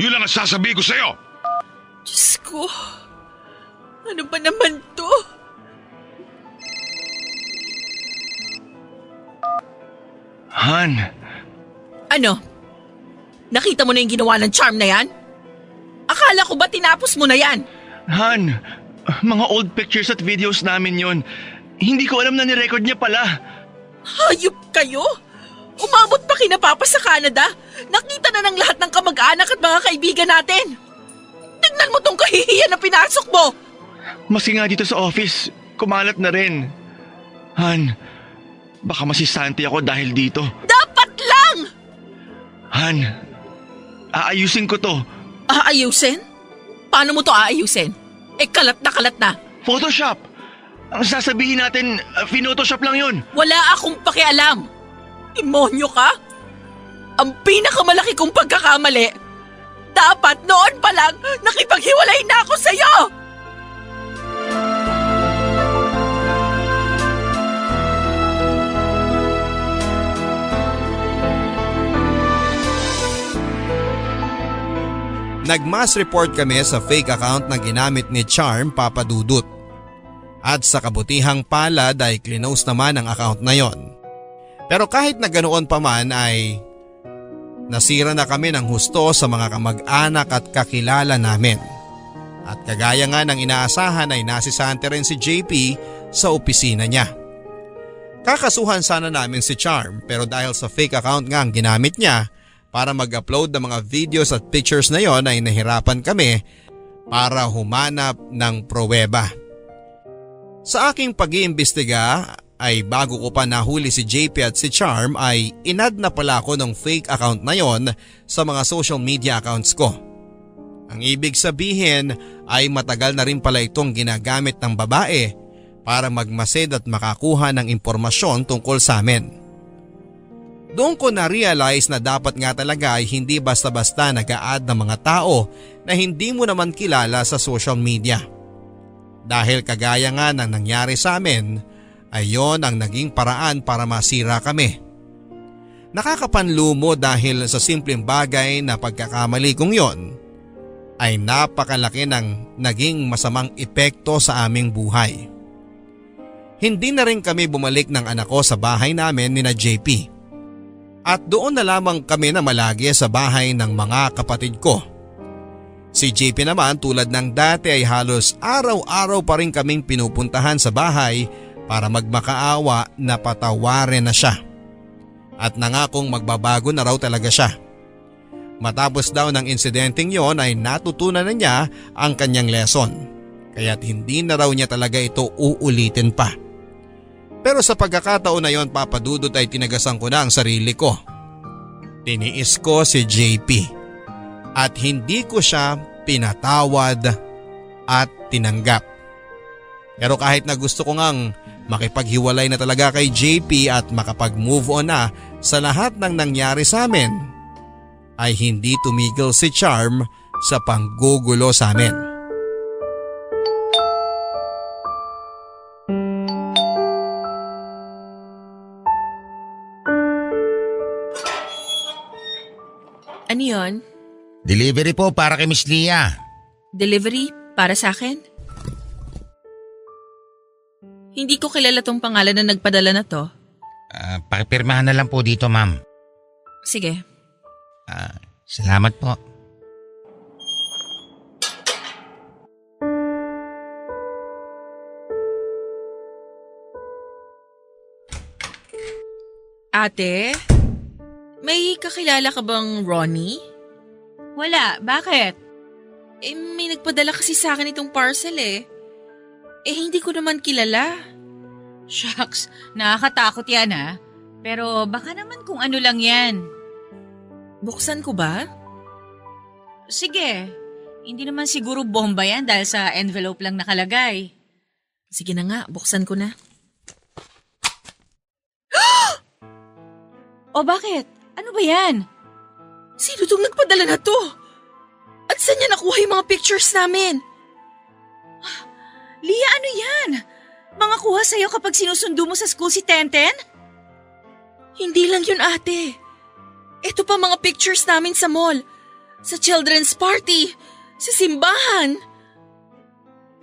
Yun lang ang sasabihin ko sa'yo. Diyos ko. Ano ba naman to? Han, Ano? Nakita mo na yung ginawa ng charm na yan? Akala ko ba tinapos mo na yan? Han, mga old pictures at videos namin yon. Hindi ko alam na nirecord niya pala. Hayop kayo? Umabot pa kina Papa sa Canada? Nakita na ng lahat ng kamag-anak at mga kaibigan natin. Tignan mo tong kahihiyan na pinasok mo. Maski nga dito sa office, kumalat na rin. Han, baka masisanti ako dahil dito. Dapat lang! Han, aayusin ko to. Aayusin? Paano mo to aayusin? Kalat na. Photoshop! Ang sasabihin natin, Photoshop lang yun. Wala akong pakialam. Demonyo ka? Ang pinakamalaki kong pagkakamali. Dapat noon pa lang nakipaghiwalay na ako sa'yo! Nag-mass report kami sa fake account na ginamit ni Charm Papadudut. At sa kabutihang palad ay clinose naman ang account na yon. Pero kahit na ganoon pa man ay nasira na kami ng husto sa mga kamag-anak at kakilala namin. At kagaya nga ng inaasahan ay nasisante rin si JP sa opisina niya. Kakasuhan sana namin si Charm pero dahil sa fake account nga ang ginamit niya para mag-upload ng mga videos at pictures na yon ay nahirapan kami para humanap ng pruweba. Sa aking pag-iimbestiga ay bago ko pa nahuli si JP at si Charm ay inad na pala ako ng fake account na yon sa mga social media accounts ko. Ang ibig sabihin ay matagal na rin pala itong ginagamit ng babae para magmasid at makakuha ng impormasyon tungkol sa amin. Doon ko na-realize na dapat nga talaga ay hindi basta-basta nag-a-add ng mga tao na hindi mo naman kilala sa social media. Dahil kagaya nga ng nangyari sa amin, ay yon ang naging paraan para masira kami. Nakakapanlumo dahil sa simpleng bagay na pagkakamali kong yon ay napakalaki ng naging masamang epekto sa aming buhay. Hindi na rin kami bumalik ng anak ko sa bahay namin ni na JP. At doon na lamang kami na malagi sa bahay ng mga kapatid ko. Si JP naman tulad ng dati ay halos araw-araw pa rin kaming pinupuntahan sa bahay para magmakaawa na patawarin na siya. At nangakong magbabago na raw talaga siya. Matapos daw ng insidenteng yon ay natutunan na niya ang kanyang lesson. Kaya't hindi na raw niya talaga ito uulitin pa. Pero sa pagkakataon na yon Papadudut ay tinagasan ko na ang sarili ko. Tiniis ko si JP at hindi ko siya pinatawad at tinanggap. Pero kahit na gusto ko ngang makipaghiwalay na talaga kay JP at makapag-move on na sa lahat ng nangyari sa amin, ay hindi tumigil si Charm sa panggugulo sa amin. Ano yun? Delivery po para kay Miss Leah. Delivery para sa akin? Hindi ko kilala tong pangalan na nagpadala na to. Pakipirmahan na lang po dito, ma'am. Sige. Salamat po. Ate, may kakilala ka bang Ronnie? Wala, bakit? May nagpadala kasi sa akin itong parcel eh. Hindi ko naman kilala. Shucks, nakakatakot yan ha. Pero baka naman kung ano lang yan. Buksan ko ba? Sige, hindi naman siguro bomba yan dahil sa envelope lang nakalagay. Sige na nga, buksan ko na. O bakit? Ano ba yan? Sino itong nagpadala na to? At saan niya nakuha yung mga pictures namin? Lia, ano yan? Mga kuha sa'yo kapag sinusundo mo sa school si Tenten? Hindi lang yun, ate. Ito pa mga pictures namin sa mall, sa children's party, sa simbahan.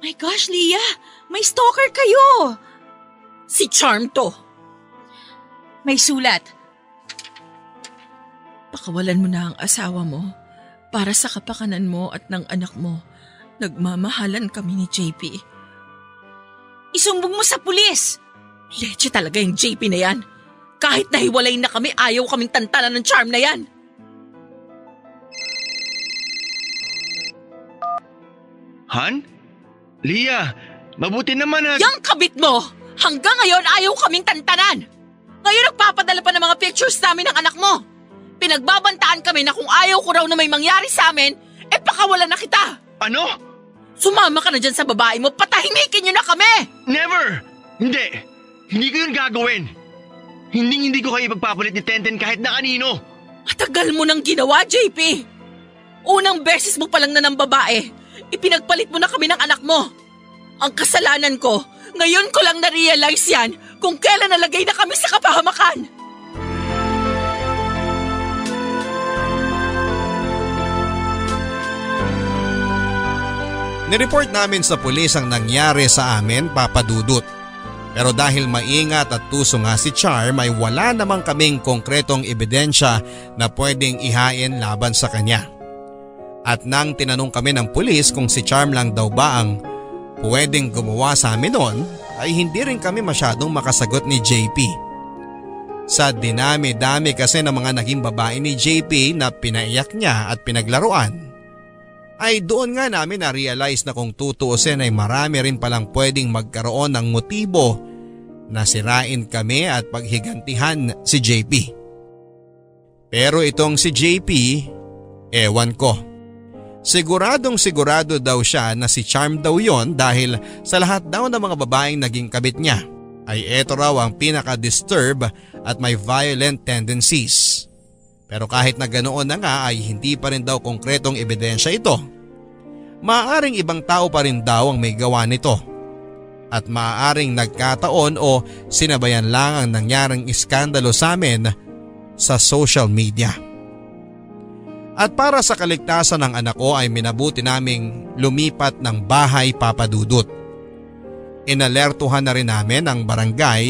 My gosh, Lia! May stalker kayo! Si Charm to. May sulat. Pakawalan mo na ang asawa mo para sa kapakanan mo at ng anak mo. Nagmamahalan kami ni JP. Isumbong mo sa pulis! Leche talaga yung JP na yan. Kahit nahiwalay na kami, ayaw kaming tantanan ng Charm na yan. Han? Lia, mabuti naman at… Yang kabit mo! Hanggang ngayon ayaw kaming tantanan! Ngayon nagpapadala pa ng mga pictures namin ng anak mo. Pinagbabantaan kami na kung ayaw ko raw na may mangyari sa amin, pakawalan na kita! Ano? Sumama ka na dyan sa babae mo, patahimikin niyo na kami! Never! Hindi! Hindi ko yun gagawin! Hindi ko kayo magpapalit ni Tenten kahit na kanino! Matagal mo nang ginawa, JP! Unang beses mo pa lang na ng babae, ipinagpalit mo na kami ng anak mo! Ang kasalanan ko, ngayon ko lang na-realize yan kung kailan nalagay na kami sa kapahamakan! Nireport namin sa pulis ang nangyari sa amin, Papa Dudut. Pero dahil maingat at tuso nga si Charm ay wala namang kaming konkretong ebidensya na pwedeng ihain laban sa kanya. At nang tinanong kami ng pulis kung si Charm lang daw ba ang pwedeng gumawa sa amin noon, ay hindi rin kami masyadong makasagot ni JP. Sa dinami-dami kasi ng mga naging babae ni JP na pinaiyak niya at pinaglaruan, ay doon nga namin na-realize na kung tutuusin ay marami rin palang pwedeng magkaroon ng motibo na sirain kami at paghigantihan si JP. Pero itong si JP, ewan ko. Sigurado daw siya na si Charm daw yon dahil sa lahat daw ng mga babaeng naging kabit niya ay eto raw ang pinaka-disturb at may violent tendencies. Pero kahit na ganoon na nga ay hindi pa rin daw konkretong ebidensya ito. Maaaring ibang tao pa rin daw ang may gawa nito. At maaaring nagkataon o sinabayan lang ang nangyaring iskandalo sa amin sa social media. At para sa kaligtasan ng anak ko ay minabuti naming lumipat ng bahay, Papa Dudut. Inalertuhan na rin namin ang barangay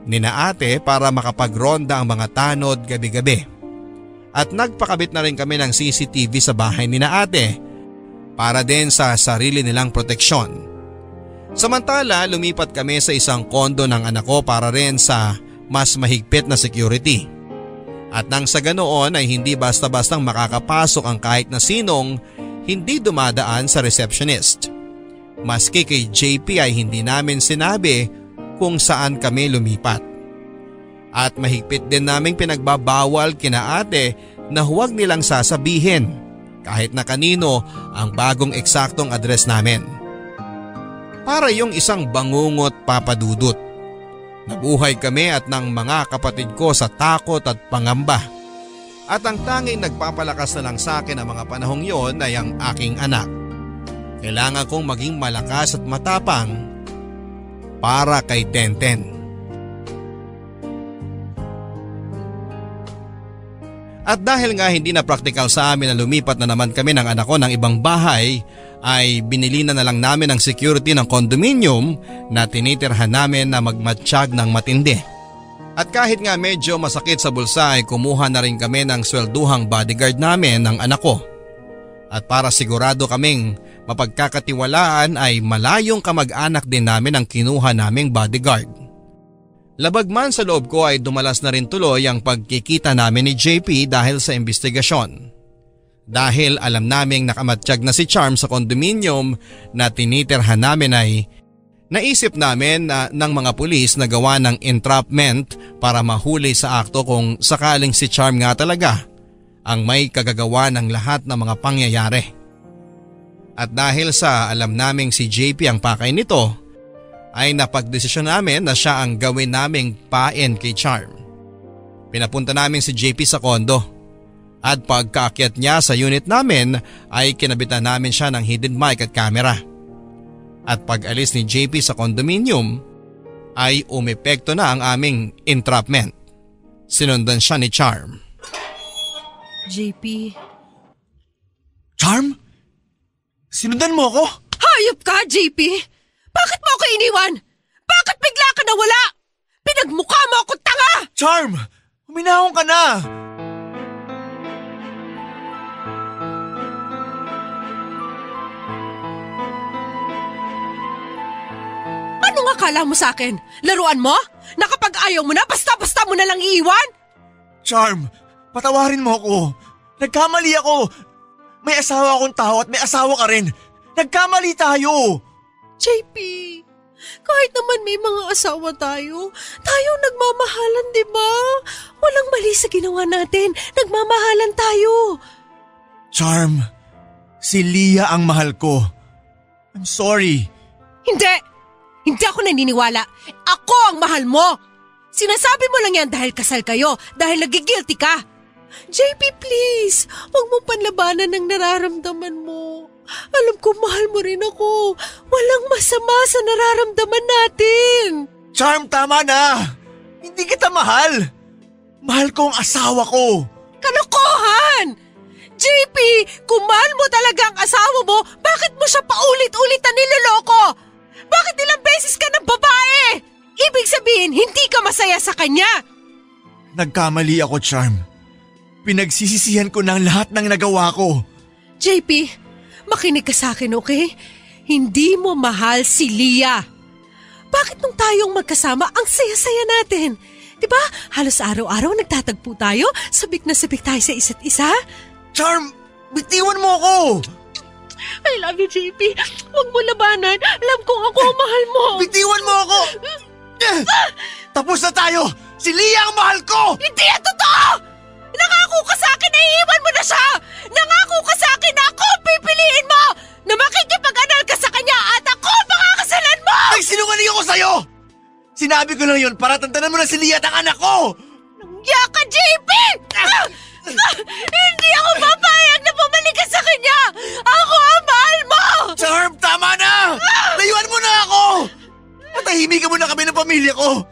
ni na ate para makapagronda ang mga tanod gabi-gabi. At nagpakabit na rin kami ng CCTV sa bahay ni na ate para din sa sarili nilang proteksyon. Samantala lumipat kami sa isang kondo ng anak ko para rin sa mas mahigpit na security. At nang sa ganoon ay hindi basta-bastang makakapasok ang kahit na sinong hindi dumadaan sa receptionist. Maski kay JP ay hindi namin sinabi kung saan kami lumipat. At mahigpit din naming pinagbabawal kina ate na huwag nilang sasabihin kahit na kanino ang bagong eksaktong address namin. Para yung isang bangungot, Papa Dudut. Nabuhay kami at ng mga kapatid ko sa takot at pangamba. At ang tanging nagpapalakas na lang sa akin ang mga panahong yon ay ang aking anak. Kailangan kong maging malakas at matapang para kay Tenten. At dahil nga hindi na praktikal sa amin na lumipat na naman kami ng anak ko ng ibang bahay, ay binili na lang namin ang security ng condominium na tinitirhan namin na magmatsyag ng matindi. At kahit nga medyo masakit sa bulsa ay kumuha na rin kami ng swelduhang bodyguard namin ng anak ko. At para sigurado kaming mapagkakatiwalaan ay malayong kamag-anak din namin ang kinuha naming bodyguard. Labag man sa loob ko ay dumalas na rin tuloy ang pagkikita namin ni JP dahil sa investigasyon. Dahil alam naming nakamatsyag na si Charm sa condominium na tinitirhan namin ay naisip namin na ng mga pulis na gawa ng entrapment para mahuli sa akto kung sakaling si Charm nga talaga ang may kagagawa ng lahat ng mga pangyayari. At dahil sa alam naming si JP ang pakay nito, ay napagdesisyon namin na siya ang gawin naming pain kay Charm. Pinapunta namin si JP sa kondo at pagkaakyat niya sa unit namin ay kinabitan namin siya ng hidden mic at camera. At pag alis ni JP sa condominium ay umepekto na ang aming entrapment. Sinundan siya ni Charm. JP. Charm? Sinundan mo ako? Hayop ka, JP! Bakit mo ako iniwan? Bakit bigla ka nawala? Pinagmukha mo ako tanga! Charm! Huminahon ka na! Anong akala mo sa akin? Laruan mo? Na kapag ayaw mo na, basta-basta mo na lang iiwan? Charm, patawarin mo ako. Nagkamali ako. May asawa akong tao at may asawa ka rin. Nagkamali tayo. JP, kahit naman may mga asawa tayo nagmamahalan, di ba? Walang mali sa ginawa natin. Nagmamahalan tayo. Charm, si Leah ang mahal ko. I'm sorry. Hindi ako naniniwala. Ako ang mahal mo. Sinasabi mo lang yan dahil kasal kayo, dahil nagigilty ka. JP, please, huwag mo panlabanan ng nararamdaman mo. Alam ko mahal mo rin ako. Walang masama sa nararamdaman natin. Charm, tama na. Hindi kita mahal. Mahal ko ang asawa ko. Kalokohan! JP, kung mahal mo talaga ang asawa mo, bakit mo siya paulit-ulit na niloloko? Bakit ilang beses ka ng babae? Ibig sabihin, hindi ka masaya sa kanya. Nagkamali ako, Charm. Pinagsisisihan ko ng lahat ng nagawa ko. JP, makinig ka sa akin, okay? Hindi mo mahal si Leah. Bakit nung tayong magkasama, ang saya-saya natin? Diba, halos araw-araw nagtatagpo tayo, sabik na sabik tayo sa isa't isa? Charm, bitiwan mo ako! I love you, JP. Huwag mo labanan. Alam kong ako ang mahal mo. Bitiwan mo ako! Tapos na tayo! Si Leah ang mahal ko! Hindi yan totoo! Nangako ka sa akin na iiwan mo na siya! Nangako ka sa akin na ako ang pipiliin mo! Na makikipag-anal ka sa kanya at ako ang pakakasalan mo! Nagsinungaling ako sa'yo! Sinabi ko lang yun para tantanan mo na si Leah at ang anak ko! Nangya ka, JP! Hindi ako papayag na bumalik ka sa kanya! Ako ang mahal mo! Charm, tama na! Layuan mo na ako! Patahimikan mo na kami ng pamilya ko!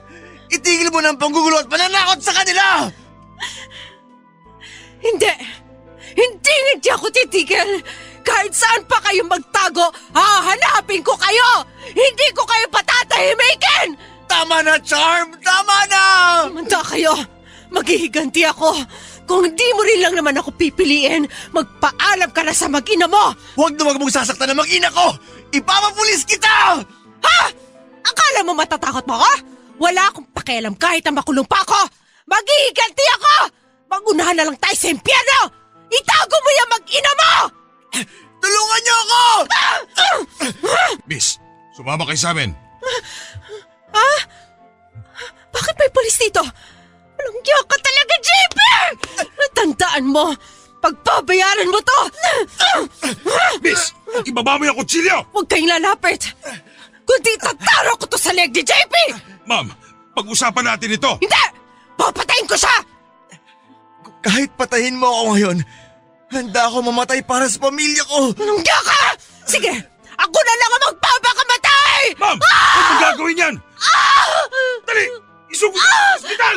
Itigil mo na ang panggugulo at pananakot sa kanila! Hindi ako titigil! Kahit saan pa kayo magtago, hahanapin ko kayo! Hindi ko kayo patatahimikin! Tama na, Charm! Tama na! Manda kayo! Maghihiganti ako! Kung hindi mo rin lang naman ako pipiliin, magpaalam ka na sa mag-ina mo! Huwag mong sasaktan ng mag-ina ko! Ipapapulis kita! Ha? Akala mo matatakot mo ako? Wala akong pakialam kahit na makulong pa ako! Maghihiganti ako! Magunahan na lang tayo sa impyerno! Itago mo yung mag-ina mo! Tulungan niyo ako! Miss, sumama kayo sa amin. Ha? Bakit may polis dito? Malunggiyak ka talaga, JP! Tandaan mo, pagbabayaran mo to! Miss, ibaba mo yung kutsilyo! Huwag kayong lalapit! Kundi tataro ko to sa leg ni JP! Ma'am, pag-usapan natin ito! Hindi! Papatayin ko siya! Kahit patayin mo ako ngayon, handa ako mamatay para sa pamilya ko! Malunggiyak ka! Sige, ako na lang ang magpapakamatay! Ma'am, huwag mong gagawin yan! Dali! Isugod sa ospital!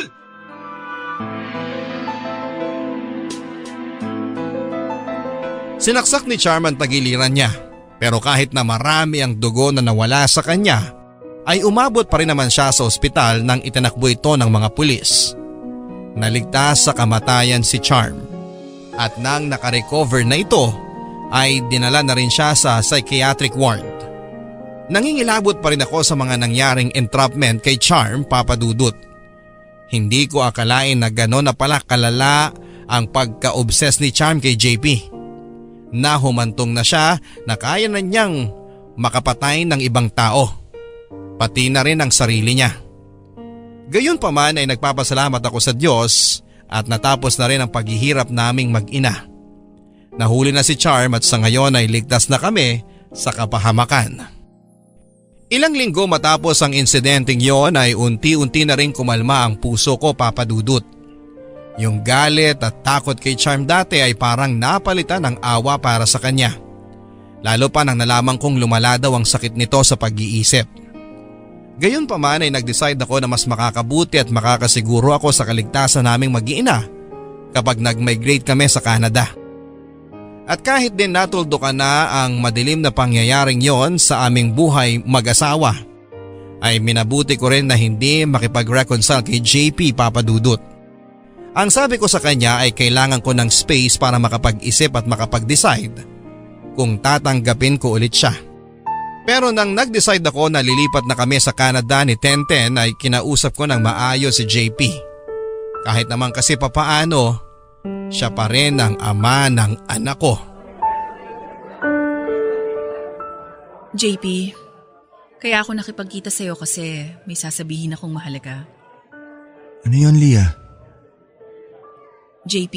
Sinaksak ni Charm ang tagiliran niya, pero kahit na marami ang dugo na nawala sa kanya, ay umabot pa rin naman siya sa ospital nang itinakbo ito ng mga pulis. Naligtas sa kamatayan si Charm at nang nakarecover na ito ay dinala na rin siya sa psychiatric ward. Nangingilabot pa rin ako sa mga nangyaring entrapment kay Charm, Papa Dudut. Hindi ko akalain na gano'n na pala kalala ang pagka-obsess ni Charm kay JP. Nahumantong na siya na kaya na niyang makapatay ng ibang tao, pati na rin ang sarili niya. Gayunpaman ay nagpapasalamat ako sa Diyos at natapos na rin ang paghihirap naming mag-ina. Nahuli na si Charm at sa ngayon ay ligtas na kami sa kapahamakan. Ilang linggo matapos ang insidenteng yon ay unti-unti na rin kumalma ang puso ko, Papa Dudut. Yung galit at takot kay Charm dati ay parang napalitan ng awa para sa kanya. Lalo pa nang nalaman kong lumala daw ang sakit nito sa pag-iisip. Gayunpaman ay nag-decide ako na mas makakabuti at makakasiguro ako sa kaligtasan naming mag-iina kapag nag-migrate kami sa Canada. At kahit din natuldukan na ang madilim na pangyayaring yon sa aming buhay mag-asawa, ay minabuti ko rin na hindi makipag-reconcile kay JP, Papa Dudut. Ang sabi ko sa kanya ay kailangan ko ng space para makapag-isip at makapag-decide kung tatanggapin ko ulit siya. Pero nang nag-decide ako na lilipat na kami sa Canada ni Tenten ay kinausap ko ng maayos si JP. Kahit naman kasi papaano, siya pa rin ang ama ng anak ko. JP, kaya ako nakipagkita sa'yo kasi may sasabihin akong mahalaga. Ano yun, Leah? JP,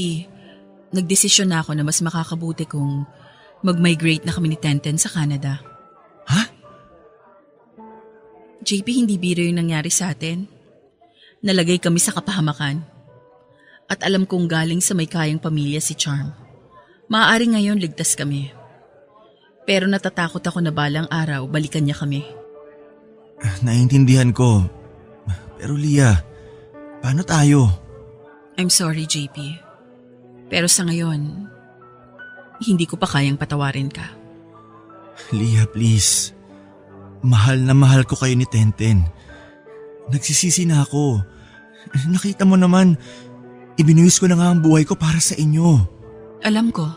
nagdesisyon na ako na mas makakabuti kung mag-migrate na kami ni Tenten sa Canada. Ha? JP, hindi biro yung nangyari sa atin. Nalagay kami sa kapahamakan. At alam kong galing sa may kayang pamilya si Charm. Maaari ngayon ligtas kami. Pero natatakot ako na balang araw balikan niya kami. Naiintindihan ko. Pero Leah, paano tayo? I'm sorry, JP. Pero sa ngayon, hindi ko pa kayang patawarin ka. Leah, please. Mahal na mahal ko kayo ni Tenten. Nagsisisi na ako. Nakita mo naman, ibinuwis ko na nga ang buhay ko para sa inyo. Alam ko.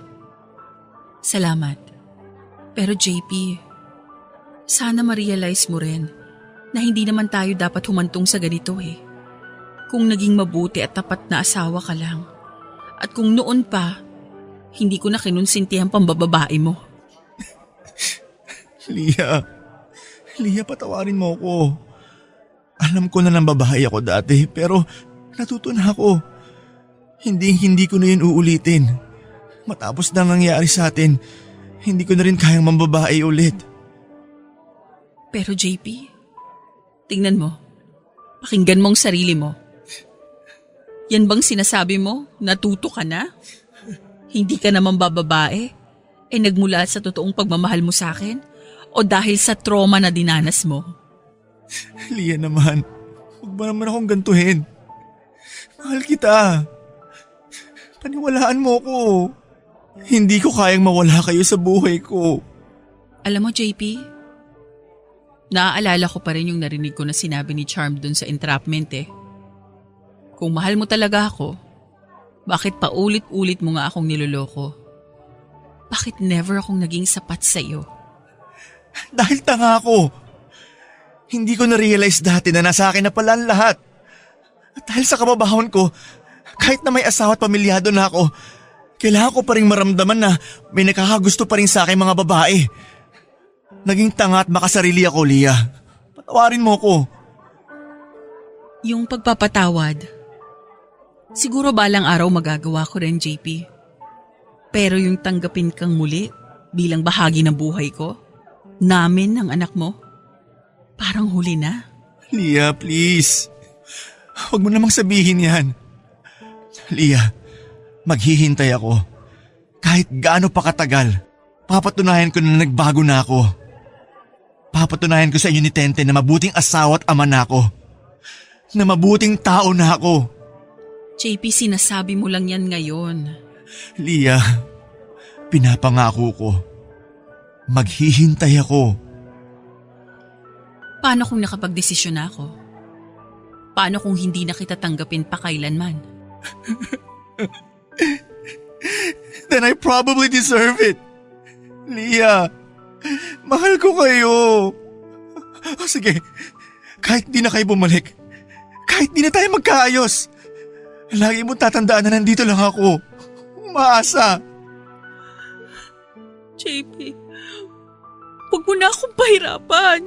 Salamat. Pero JP, sana ma-realize mo rin na hindi naman tayo dapat humantong sa ganito eh. Kung naging mabuti at tapat na asawa ka lang. At kung noon pa, hindi ko na kinunsinti ang pambababae mo. Leah, patawarin mo ako. Alam ko na ng babae ako dati pero natuto na ako. Hindi ko na yun uulitin. Matapos na nangyari sa atin, hindi ko na rin kayang mambabae ulit. Pero JP, tingnan mo. Pakinggan mo ang sarili mo. Yan bang sinasabi mo? Natuto ka na? Hindi ka naman bababae? Nagmula sa totoong pagmamahal mo sa akin? O dahil sa trauma na dinanas mo? Leah naman, huwag mo naman akong gantuhin. Mahal kita. Paniwalaan mo ko. Hindi ko kayang mawala kayo sa buhay ko. Alam mo, JP, naaalala ko pa rin yung narinig ko na sinabi ni Charm dun sa entrapment eh. Kung mahal mo talaga ako, bakit paulit-ulit mo nga akong niloloko? Bakit never akong naging sapat sa iyo? Dahil tanga ako. Hindi ko na-realize dati na nasa akin na pala ang lahat. At dahil sa kababahon ko, kahit na may asawa at pamilyado na ako, kailangan ko pa rin maramdaman na may nakakagusto pa rin sa akin mga babae. Naging tanga at makasarili ako, Leah. Patawarin mo ko. Yung pagpapatawad, siguro balang araw magagawa ko rin, JP. Pero yung tanggapin kang muli bilang bahagi ng buhay ko, namin ng anak mo, parang huli na. Leah, please. Huwag mo namang sabihin yan. Leah, maghihintay ako. Kahit gaano pa katagal, papatunayan ko na nagbago na ako. Papatunayan ko sa inyo ni Tenten na mabuting asawa at ama na ako. Na mabuting tao na ako. JP, sinasabi mo lang yan ngayon. Leah, pinapangako ko. Maghihintay ako. Paano kung nakapagdesisyon na ako? Paano kung hindi na kita tanggapin pa kailanman? Then I probably deserve it. Leah, mahal ko kayo. Sige, kahit di na kayo bumalik, kahit di na tayo magkaayos, lagi mo tatandaan na nandito lang ako. Umaasa. JP, huwag mo na akong pahirapan.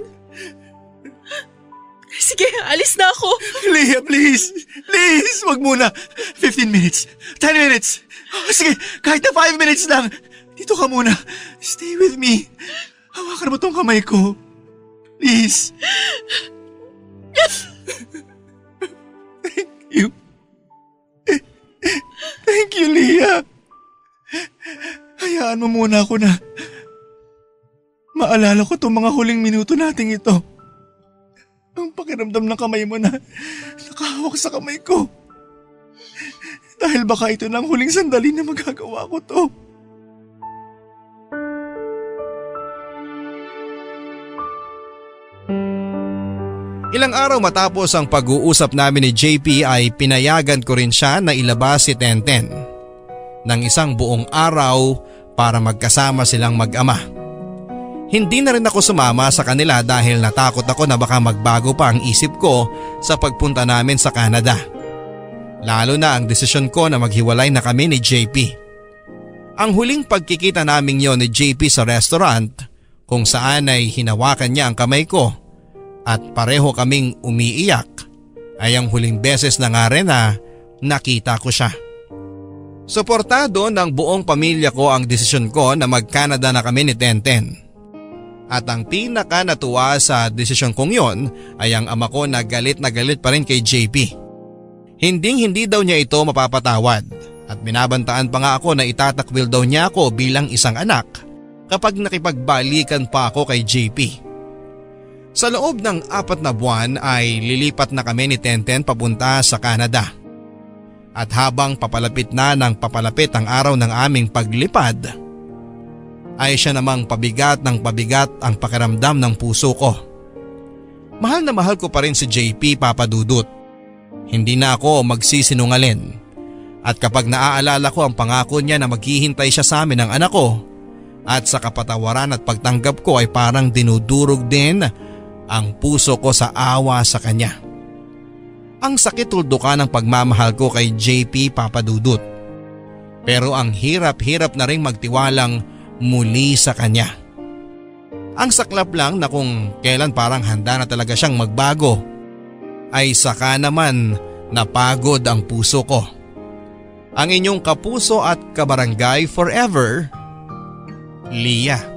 Sige, alis na ako. Leah, please. Please, wag muna. 15 minutes. 10 minutes. Sige, kahit na 5 minutes lang. Dito ka muna. Stay with me. Hawakan mo tong kamay ko. Please. Thank you. Thank you, Leah. Hayaan mo muna ako na maalala ko itong mga huling minuto nating ito. Ang pakiramdam ng kamay mo na nakahawak sa kamay ko. Dahil baka ito na ang huling sandali na magagawa ko to. Ilang araw matapos ang pag-uusap namin ni JP ay pinayagan ko rin siya na ilabas si Tenten ng isang buong araw para magkasama silang mag-ama. Hindi na rin ako sumama sa kanila dahil natakot ako na baka magbago pa ang isip ko sa pagpunta namin sa Canada. Lalo na ang desisyon ko na maghiwalay na kami ni JP. Ang huling pagkikita namin yon ni JP sa restaurant kung saan ay hinawakan niya ang kamay ko at pareho kaming umiiyak ay ang huling beses na nga rin na nakita ko siya. Suportado ng buong pamilya ko ang desisyon ko na mag-Canada na kami ni Tenten. At ang pinaka natuwa sa desisyon kong yon ay ang ama ko na galit pa rin kay JP. Hindi daw niya ito mapapatawad at binabantaan pa nga ako na itatakwil daw niya ako bilang isang anak kapag nakipagbalikan pa ako kay JP. Sa loob ng 4 na buwan ay lilipat na kami ni Tenten papunta sa Canada. At habang papalapit na ng papalapit ang araw ng aming paglipad, ay siya namang pabigat ng pabigat ang pakiramdam ng puso ko. Mahal na mahal ko pa rin si JP, Papa Dudut. Hindi na ako magsisinungaling. At kapag naaalala ko ang pangako niya na maghihintay siya sa amin ng anak ko, at sa kapatawaran at pagtanggap ko ay parang dinudurog din ang puso ko sa awa sa kanya. Ang sakit tuldukan ng pagmamahal ko kay JP, Papa Dudut. Pero ang hirap-hirap na rin magtiwalang muli sa kanya. Ang saklap lang na kung kailan parang handa na talaga siyang magbago, ay saka naman napagod ang puso ko. Ang inyong kapuso at kabarangay forever, Leah.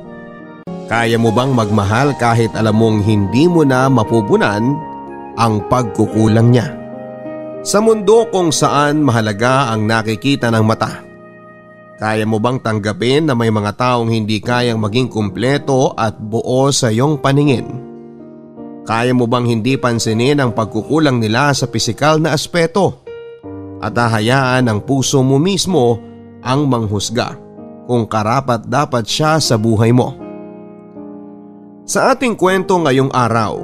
Kaya mo bang magmahal kahit alam mong hindi mo na mapupunan ang pagkukulang niya? Sa mundo kung saan mahalaga ang nakikita ng mata, kaya mo bang tanggapin na may mga taong hindi kayang maging kumpleto at buo sa iyong paningin? Kaya mo bang hindi pansinin ang pagkukulang nila sa pisikal na aspeto at hahayaan ang puso mo mismo ang manghusga kung karapat-dapat siya sa buhay mo? Sa ating kwento ngayong araw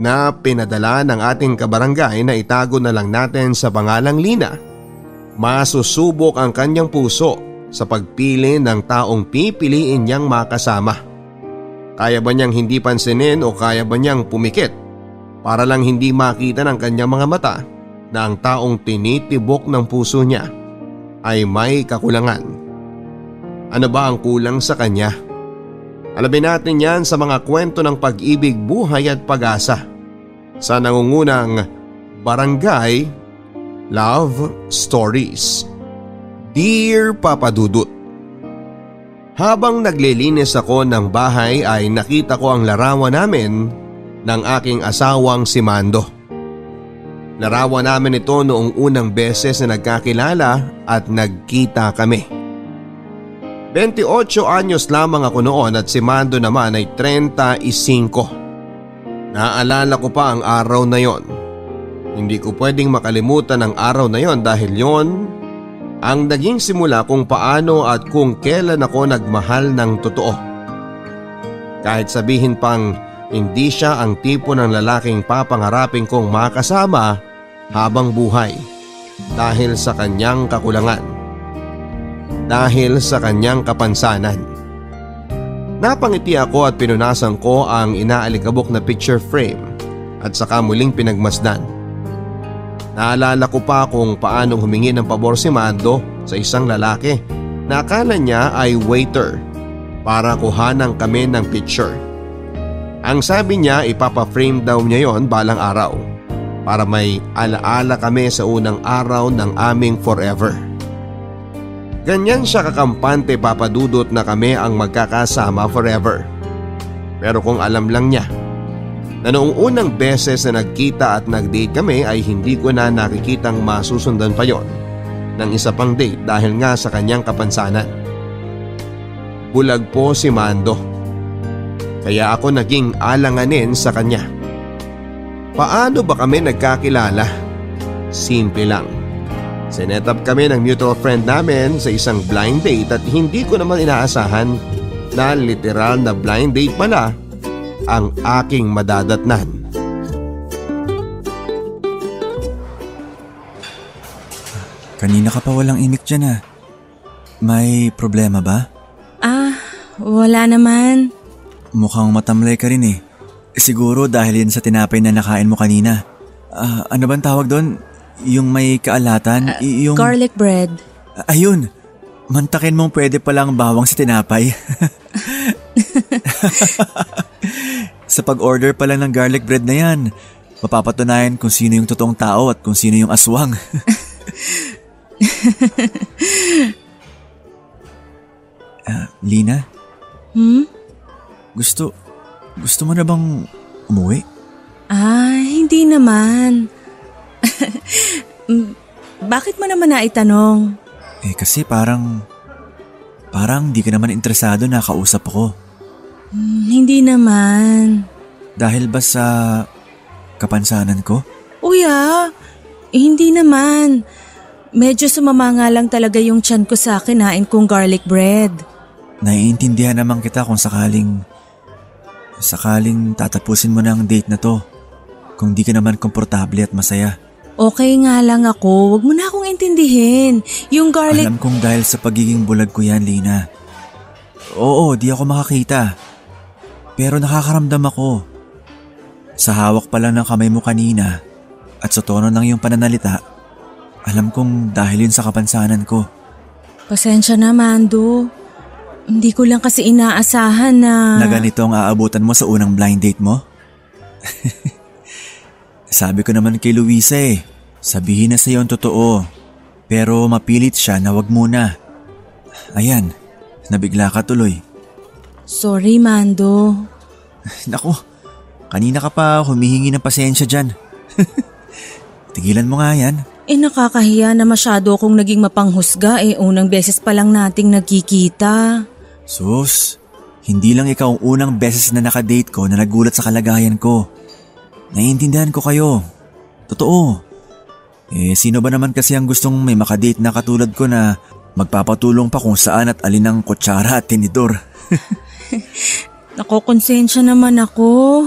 na pinadala ng ating kabarangay na itago na lang natin sa pangalang Lina, masusubok ang kanyang puso sa pagpili ng taong pipiliin niyang makasama. Kaya ba niyang hindi pansinin o kaya ba niyang pumikit para lang hindi makita ng kanyang mga mata na ang taong tinitibok ng puso niya ay may kakulangan? Ano ba ang kulang sa kanya? Alamin natin yan sa mga kwento ng pag-ibig, buhay at pag-asa sa nangungunang Barangay Love Stories. Dear Papa Dudut, habang naglilinis ako ng bahay ay nakita ko ang larawan namin ng aking asawang si Mando. Larawan namin ito noong unang beses na nagkakilala at nagkita kami. 28 anyos lamang ako noon at si Mando naman ay 35. Naalala ko pa ang araw na yon. Hindi ko pwedeng makalimutan ang araw na yon dahil yon ang naging simula kung paano at kung kailan ako nagmahal ng totoo. Kahit sabihin pang hindi siya ang tipo ng lalaking papangarapin kong makasama habang buhay dahil sa kanyang kakulangan, dahil sa kanyang kapansanan. Napangiti ako at pinunasan ko ang inaalikabok na picture frame at saka muling pinagmasdan. Naalala ko pa kung paano humingi ng pabor si Mando sa isang lalaki na akala niya ay waiter para kuhanan kami ng picture. Ang sabi niya ipapa-frame daw niya yon balang araw para may alaala kami sa unang araw ng aming forever. Ganyan siya kakampante, Papa Dudut, na kami ang magkakasama forever. Pero kung alam lang niya, na noong unang beses na nagkita at nag-date kami ay hindi ko na nakikitang masusundan pa yon ng isa pang date dahil nga sa kanyang kapansanan. Bulag po si Mando. Kaya ako naging alanganin sa kanya. Paano ba kami nagkakilala? Simple lang. Sinet up kami ng mutual friend namin sa isang blind date at hindi ko naman inaasahan na literal na blind date pala ang aking madadatnan. Kanina ka pa walang imik dyan ah. May problema ba? Wala naman. Mukhang matamlay ka rin eh. Siguro dahil yan sa tinapay na nakain mo kanina. Ano bang tawag doon? Yung may kaalatan? Yung Garlic bread. Ayun. Mantakin mong pwede palang bawang sa tinapay. Sa pag-order pa lang ng garlic bread na yan, mapapatunayan kung sino yung totoong tao at kung sino yung aswang. Lina? Gusto mo na bang umuwi? Hindi naman. Bakit mo naman naitanong? Kasi parang di ka naman interesado na kausap ako. Hindi naman. Dahil ba sa kapansanan ko? Hindi naman. Medyo sumama nga lang talaga yung tiyan ko sa kinain kong garlic bread. Naiintindihan naman kita kung sakaling tatapusin mo na ang date na to. Kung di ka naman komportable at masaya. Okay nga lang ako, wag mo na akong intindihin. Yung garlic… Alam kong dahil sa pagiging bulag ko yan, Lina. Oo, di ako makakita. Pero nakakaramdam ako. Sa hawak pa lang ng kamay mo kanina at sa tono ng iyong pananalita, alam kong dahil yun sa kapansanan ko. Pasensya na, Mando. Hindi ko lang kasi inaasahan na… Na ganito ang aabutan mo sa unang blind date mo? Sabi ko naman kay Luisa sabihin na sa iyo ang totoo. Pero mapilit siya na wag muna. Ayan, nabigla ka tuloy. Sorry, Mando. Naku, kanina ka pa humihingi ng pasensya dyan. Tigilan mo nga yan. Nakakahiya na masyado akong naging mapanghusga unang beses pa lang nating nagkikita. Sus, hindi lang ikaw ang unang beses na nakadate ko na nagulat sa kalagayan ko. Naiintindihan ko kayo. Totoo. Sino ba naman kasi ang gustong may makadate na katulad ko na magpapatulong pa kung saan at alin ang kutsara at tinidor? Nakokonsensya naman ako.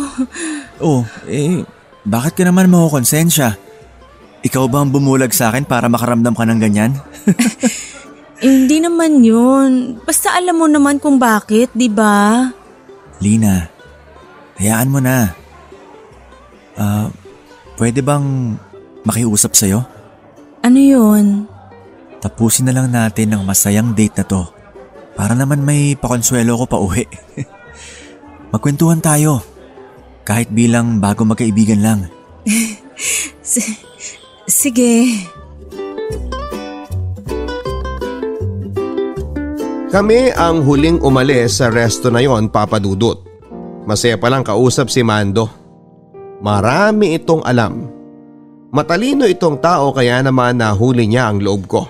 Bakit ka naman makokonsensya? Ikaw ba ang bumulag sa akin para makaramdam ka ng ganyan? Hindi naman yun. Basta alam mo naman kung bakit, di ba? Lina, hayaan mo na. Pwede bang makiusap sa'yo? Ano yun? Tapusin na lang natin ang masayang date na to. Para naman may pakonsuelo ko pa uwi. Magkwentuhan tayo. Kahit bilang bago magkaibigan lang. Sige. Kami ang huling umalis sa resto na yon, Papa Dudut. Masaya palang kausap si Mando. Marami itong alam. Matalino itong tao kaya naman nahuli niya ang loob ko.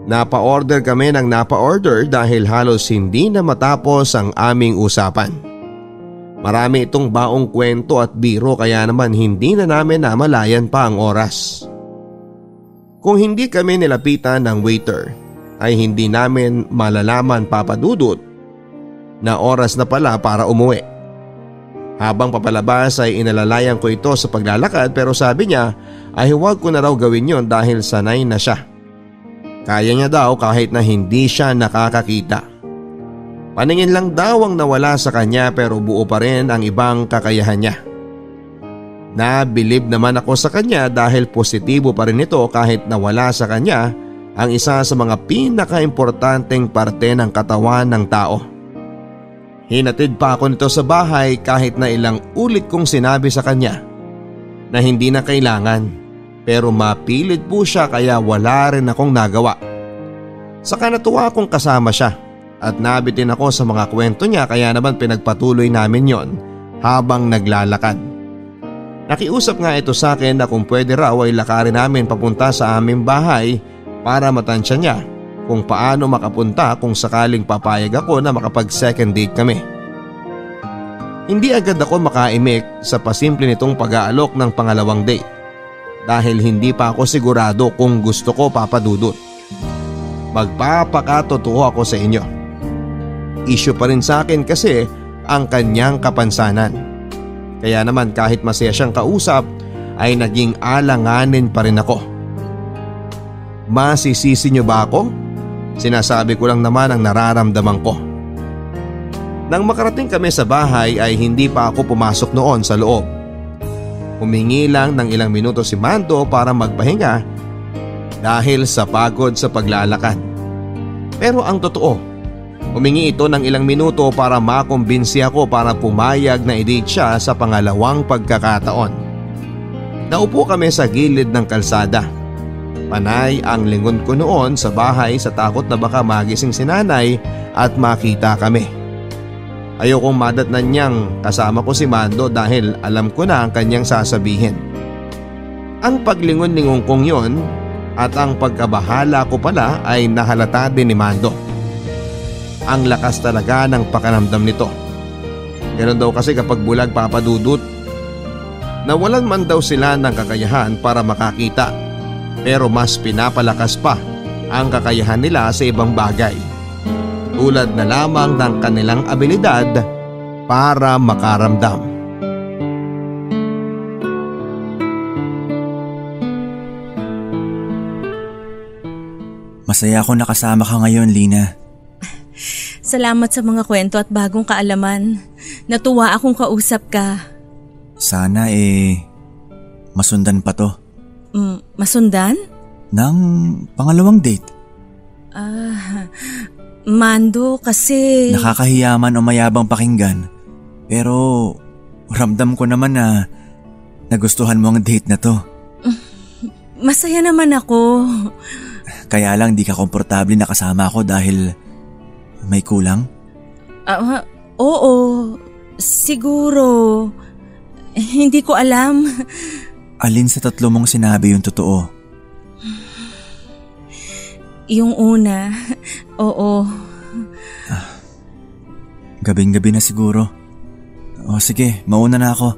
Napa-order kami ng napa-order dahil halos hindi na matapos ang aming usapan. Marami itong baong kwento at biro kaya naman hindi na namin namalayan pa ang oras. Kung hindi kami nilapitan ng waiter ay hindi namin malalaman, Papa Dudut, na oras na pala para umuwi. Habang papalabas ay inalalayan ko ito sa paglalakad pero sabi niya ay huwag ko na raw gawin yon dahil sanay na siya. Kaya niya daw kahit na hindi siya nakakakita. Paningin lang daw ang nawala sa kanya pero buo pa rin ang ibang kakayahan niya. Nabilib naman ako sa kanya dahil positibo pa rin ito kahit nawala sa kanya ang isa sa mga pinaka-importanteng parte ng katawan ng tao. Hinatid pa ako nito sa bahay kahit na ilang ulit kong sinabi sa kanya na hindi na kailangan pero mapilit po siya kaya wala rin akong nagawa. Saka natuwa akong kasama siya at nabitin ako sa mga kwento niya kaya naman pinagpatuloy namin yon habang naglalakad. Nakiusap nga ito sa akin na kung pwede raw ay lakarin namin papunta sa aming bahay para matansya niya kung paano makapunta kung sakaling papayag ako na makapag second date kami. Hindi agad ako makaimik sa pasimple nitong pag-aalok ng pangalawang date dahil hindi pa ako sigurado kung gusto ko, Papa Dudut. Magpapakatotoo ako sa inyo. Issue pa rin sa akin kasi ang kanyang kapansanan. Kaya naman kahit masaya siyang kausap ay naging alanganin pa rin ako. Masisisi niyo ba ako? Sinasabi ko lang naman ang nararamdaman ko. Nang makarating kami sa bahay ay hindi pa ako pumasok noon sa loob. Humingi lang ng ilang minuto si Mando para magpahinga dahil sa pagod sa paglalakad. Pero ang totoo, humingi ito ng ilang minuto para makumbinsi ako para pumayag na i-date siya sa pangalawang pagkakataon. Naupo kami sa gilid ng kalsada. Panay ang lingon ko noon sa bahay sa takot na baka magising si nanay at makita kami. Ayokong madatnan niyang kasama ko si Mando dahil alam ko na ang kanyang sasabihin. Ang paglingon-lingon kong yon at ang pagkabahala ko pala ay nahalata din ni Mando. Ang lakas talaga ng pakiramdam nito. Ganon daw kasi kapag bulag, Papa Dudut. Nawalan man daw sila ng kakayahan para makakita, pero mas pinapalakas pa ang kakayahan nila sa ibang bagay. Tulad na lamang ng kanilang abilidad para makaramdam. Masaya ako nakasama ka ngayon, Lina. Salamat sa mga kwento at bagong kaalaman. Natuwa akong kausap ka. Sana masundan pa to. Masundan? Nang pangalawang date. Mando kasi… Nakakahiya man o mayabang pakinggan. Pero ramdam ko naman na nagustuhan mo ang date na to. Masaya naman ako. Kaya lang di ka komportable na kasama ako dahil may kulang? Oo, siguro. Hindi ko alam. Alin sa tatlo mong sinabi yung totoo? Yung una, oo. Gabing-gabi na siguro. O sige, mauna na ako.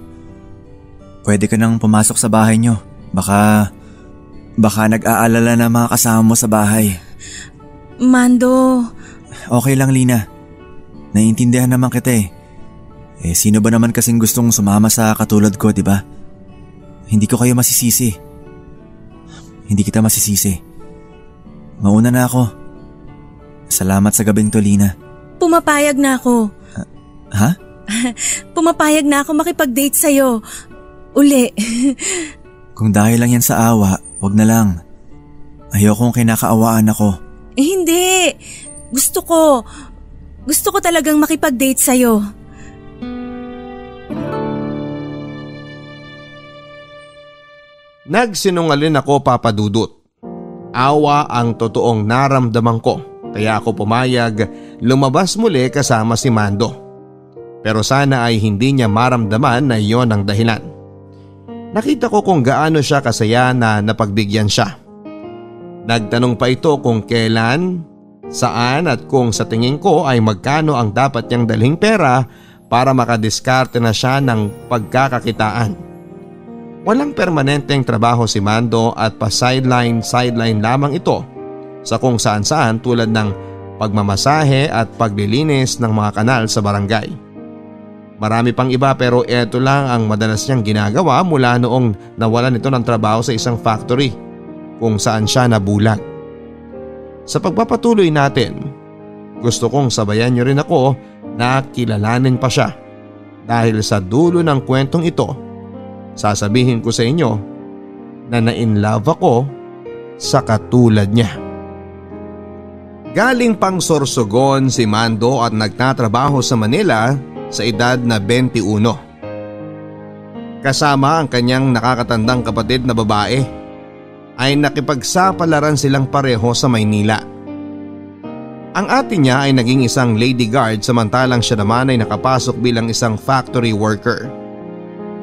Pwede ka nang pumasok sa bahay nyo. Baka nag-aalala na mga kasama mo sa bahay. Mando. Okay lang, Lina. Naiintindihan naman kita eh. Sino ba naman kasing gustong sumama sa katulad ko, di ba? Hindi ko kayo masisisi. Hindi kita masisisi. Mauna na ako. Salamat sa gabing to, Lina. Pumapayag na ako. Ha? Pumapayag na ako makipag-date sa'yo. Uli. Kung dahil lang yan sa awa, wag na lang. Ayokong kinakaawaan ako. Hindi. Gusto ko talagang makipag-date sa'yo. Nagsinungaling ako, Papa Dudut. Awa ang totoong naramdaman ko, kaya ako pumayag lumabas muli kasama si Mando. Pero sana ay hindi niya maramdaman na iyon ang dahilan. Nakita ko kung gaano siya kasaya na napagbigyan siya. Nagtanong pa ito kung kailan, saan at kung sa tingin ko ay magkano ang dapat niyang dalhin pera para makadiskarte na siya ng pagkakakitaan. Walang permanenteng trabaho si Mando at pa-sideline lamang ito sa kung saan-saan tulad ng pagmamasahe at paglilinis ng mga kanal sa barangay. Marami pang iba pero ito lang ang madalas niyang ginagawa mula noong nawalan ito ng trabaho sa isang factory kung saan siya nabulag. Sa pagpapatuloy natin, gusto kong sabayan niyo rin ako na kilalanin pa siya dahil sa dulo ng kwentong ito, sasabihin ko sa inyo na na-inlove ako sa katulad niya. Galing pang Sorsogon si Mando at nagtatrabaho sa Manila sa edad na 21. Kasama ang kanyang nakakatandang kapatid na babae ay nakipagsapalaran silang pareho sa Maynila. Ang ate niya ay naging isang lady guard samantalang siya naman ay nakapasok bilang isang factory worker.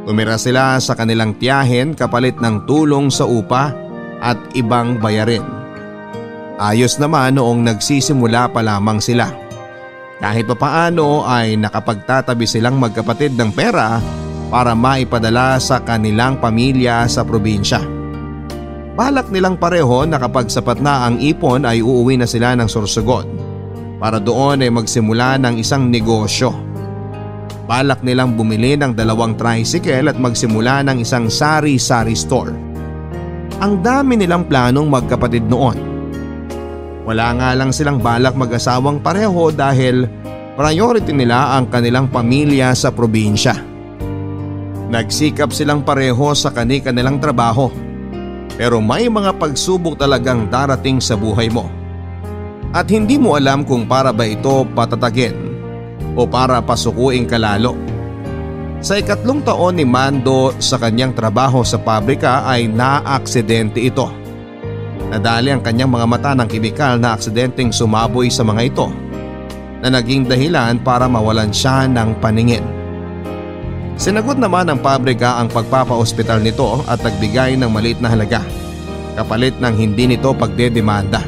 Tumira sila sa kanilang tiyahin kapalit ng tulong sa upa at ibang bayarin. Ayos naman noong nagsisimula pa lamang sila. Kahit papaano ay nakapagtatabi silang magkapatid ng pera para maipadala sa kanilang pamilya sa probinsya. Balak nilang pareho na kapag sapat na ang ipon ay uuwi na sila ng Sorsogon para doon ay magsimula ng isang negosyo. Balak nilang bumili ng 2 tricycle at magsimula ng isang sari-sari store. Ang dami nilang planong magkapatid noon. Wala nga lang silang balak mag-asawang pareho dahil priority nila ang kanilang pamilya sa probinsya. Nagsikap silang pareho sa kani-kanilang trabaho. Pero may mga pagsubok talagang darating sa buhay mo. At hindi mo alam kung para ba ito patatagin o para pasukuin ka lalo. Sa 3 taon ni Mando sa kanyang trabaho sa pabrika ay naaksidente ito. Nadali ang kanyang mga mata ng kemikal na aksidenteng sumaboy sa mga ito na naging dahilan para mawalan siya ng paningin. Sinagot naman ng pabrika ang pagpapa-ospital nito at nagbigay ng maliit na halaga kapalit ng hindi nito pagdedemanda.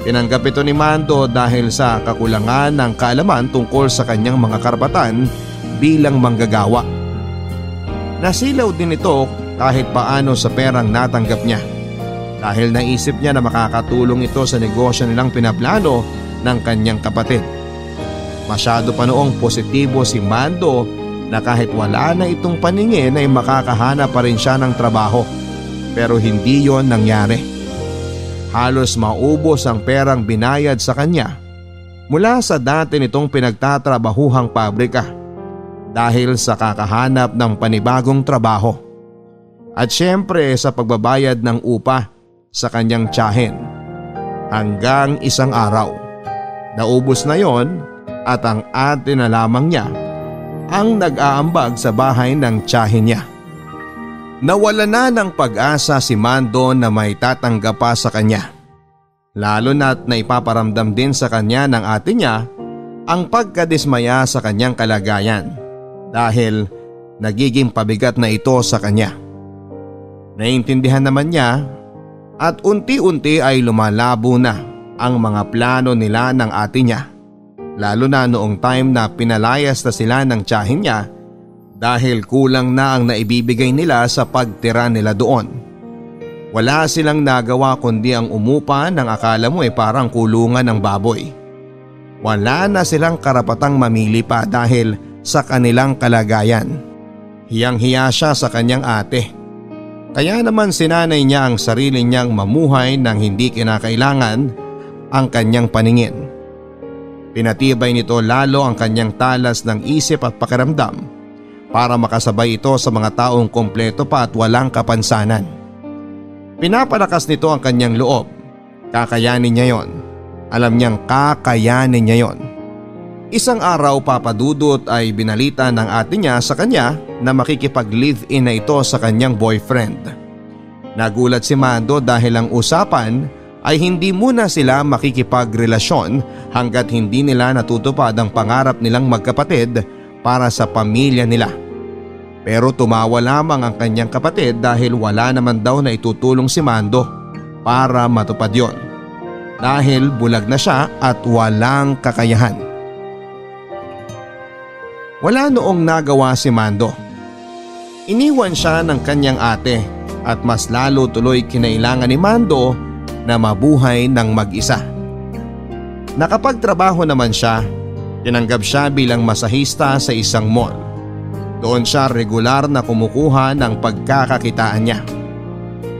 Tinanggap ito ni Mando dahil sa kakulangan ng kaalaman tungkol sa kanyang mga karapatan bilang manggagawa. Nasilaw din ito kahit paano sa perang natanggap niya dahil naisip niya na makakatulong ito sa negosyo nilang pinaplano ng kanyang kapatid. Masyado pa noong positibo si Mando na kahit wala na itong paningin ay makakahanap pa rin siya ng trabaho. Pero hindi yon nangyari. Halos maubos ang perang binayad sa kanya mula sa dati nitong pinagtatrabahuhang pabrika dahil sa kakahanap ng panibagong trabaho. At syempre sa pagbabayad ng upa sa kanyang tiyahin. Hanggang isang araw, naubos na yon at ang ate na lamang niya ang nag-aambag sa bahay ng tiyahin niya. Nawala na ng pag-asa si Mando na may tatanggap pa sa kanya. Lalo na't naipaparamdam din sa kanya ng ate niya ang pagkadismaya sa kanyang kalagayan dahil nagiging pabigat na ito sa kanya. Naiintindihan naman niya at unti-unti ay lumalabo na ang mga plano nila ng ate niya. Lalo na noong time na pinalayas na sila ng tiyahin niya dahil kulang na ang naibibigay nila sa pagtira nila doon. Wala silang nagawa kundi ang umupa ng akala mo ay parang kulungan ng baboy. Wala na silang karapatang mamili pa dahil sa kanilang kalagayan. Hiyang-hiya siya sa kanyang ate. Kaya naman sinanay niya ang sarili niyang mamuhay nang hindi kinakailangan ang kanyang paningin. Pinatibay nito lalo ang kanyang talas ng isip at pakiramdam para makasabay ito sa mga taong kompleto pa at walang kapansanan. Pinapalakas nito ang kanyang loob. Kakayanin niya yon. Alam niyang kakayanin niya yon. Isang araw papadudot ay binalita ng ate niya sa kanya na makikipag-live-in na ito sa kanyang boyfriend. Nagulat si Mando dahil ang usapan ay hindi muna sila makikipagrelasyon hanggat hindi nila natutupad ang pangarap nilang magkapatid para sa pamilya nila. Pero tumawa lamang ang kanyang kapatid dahil wala naman daw na itutulong si Mando para matupad yon. Dahil bulag na siya at walang kakayahan. Wala noong nagawa si Mando. Iniwan siya ng kanyang ate at mas lalo tuloy kinailangan ni Mando na mabuhay ng mag-isa. Nakapagtrabaho naman siya, tinanggap siya bilang masahista sa isang mall. Doon siya regular na kumukuha ng pagkakakitaan niya.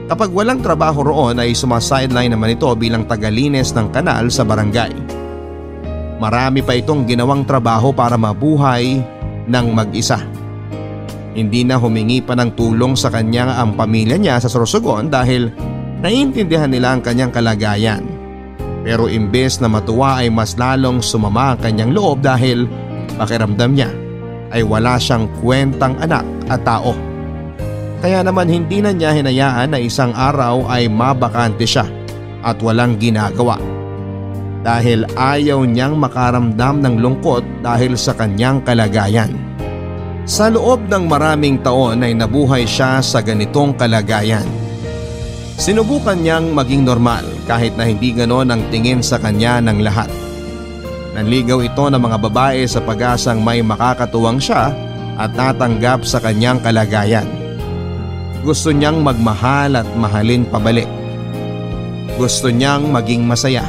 Kapag walang trabaho roon ay sumasideline naman ito bilang tagalinis ng kanal sa barangay. Marami pa itong ginawang trabaho para mabuhay ng mag-isa. Hindi na humingi pa ng tulong sa kanya ang pamilya niya sa Sorsogon dahil naiintindihan nila ang kanyang kalagayan. Pero imbes na matuwa ay mas lalong sumama ang kanyang loob dahil pakiramdam niya ay wala siyang kwentang anak at tao. Kaya naman hindi na niya hinayaan na isang araw ay mabakante siya at walang ginagawa. dahil ayaw niyang makaramdam ng lungkot dahil sa kanyang kalagayan. Sa loob ng maraming taon ay nabuhay siya sa ganitong kalagayan. Sinubukan niyang maging normal kahit na hindi ganon ang tingin sa kanya ng lahat. Nanligaw ito ng mga babae sa pag-asang may makakatuwang siya at natanggap sa kanyang kalagayan. Gusto niyang magmahal at mahalin pabalik. Gusto niyang maging masaya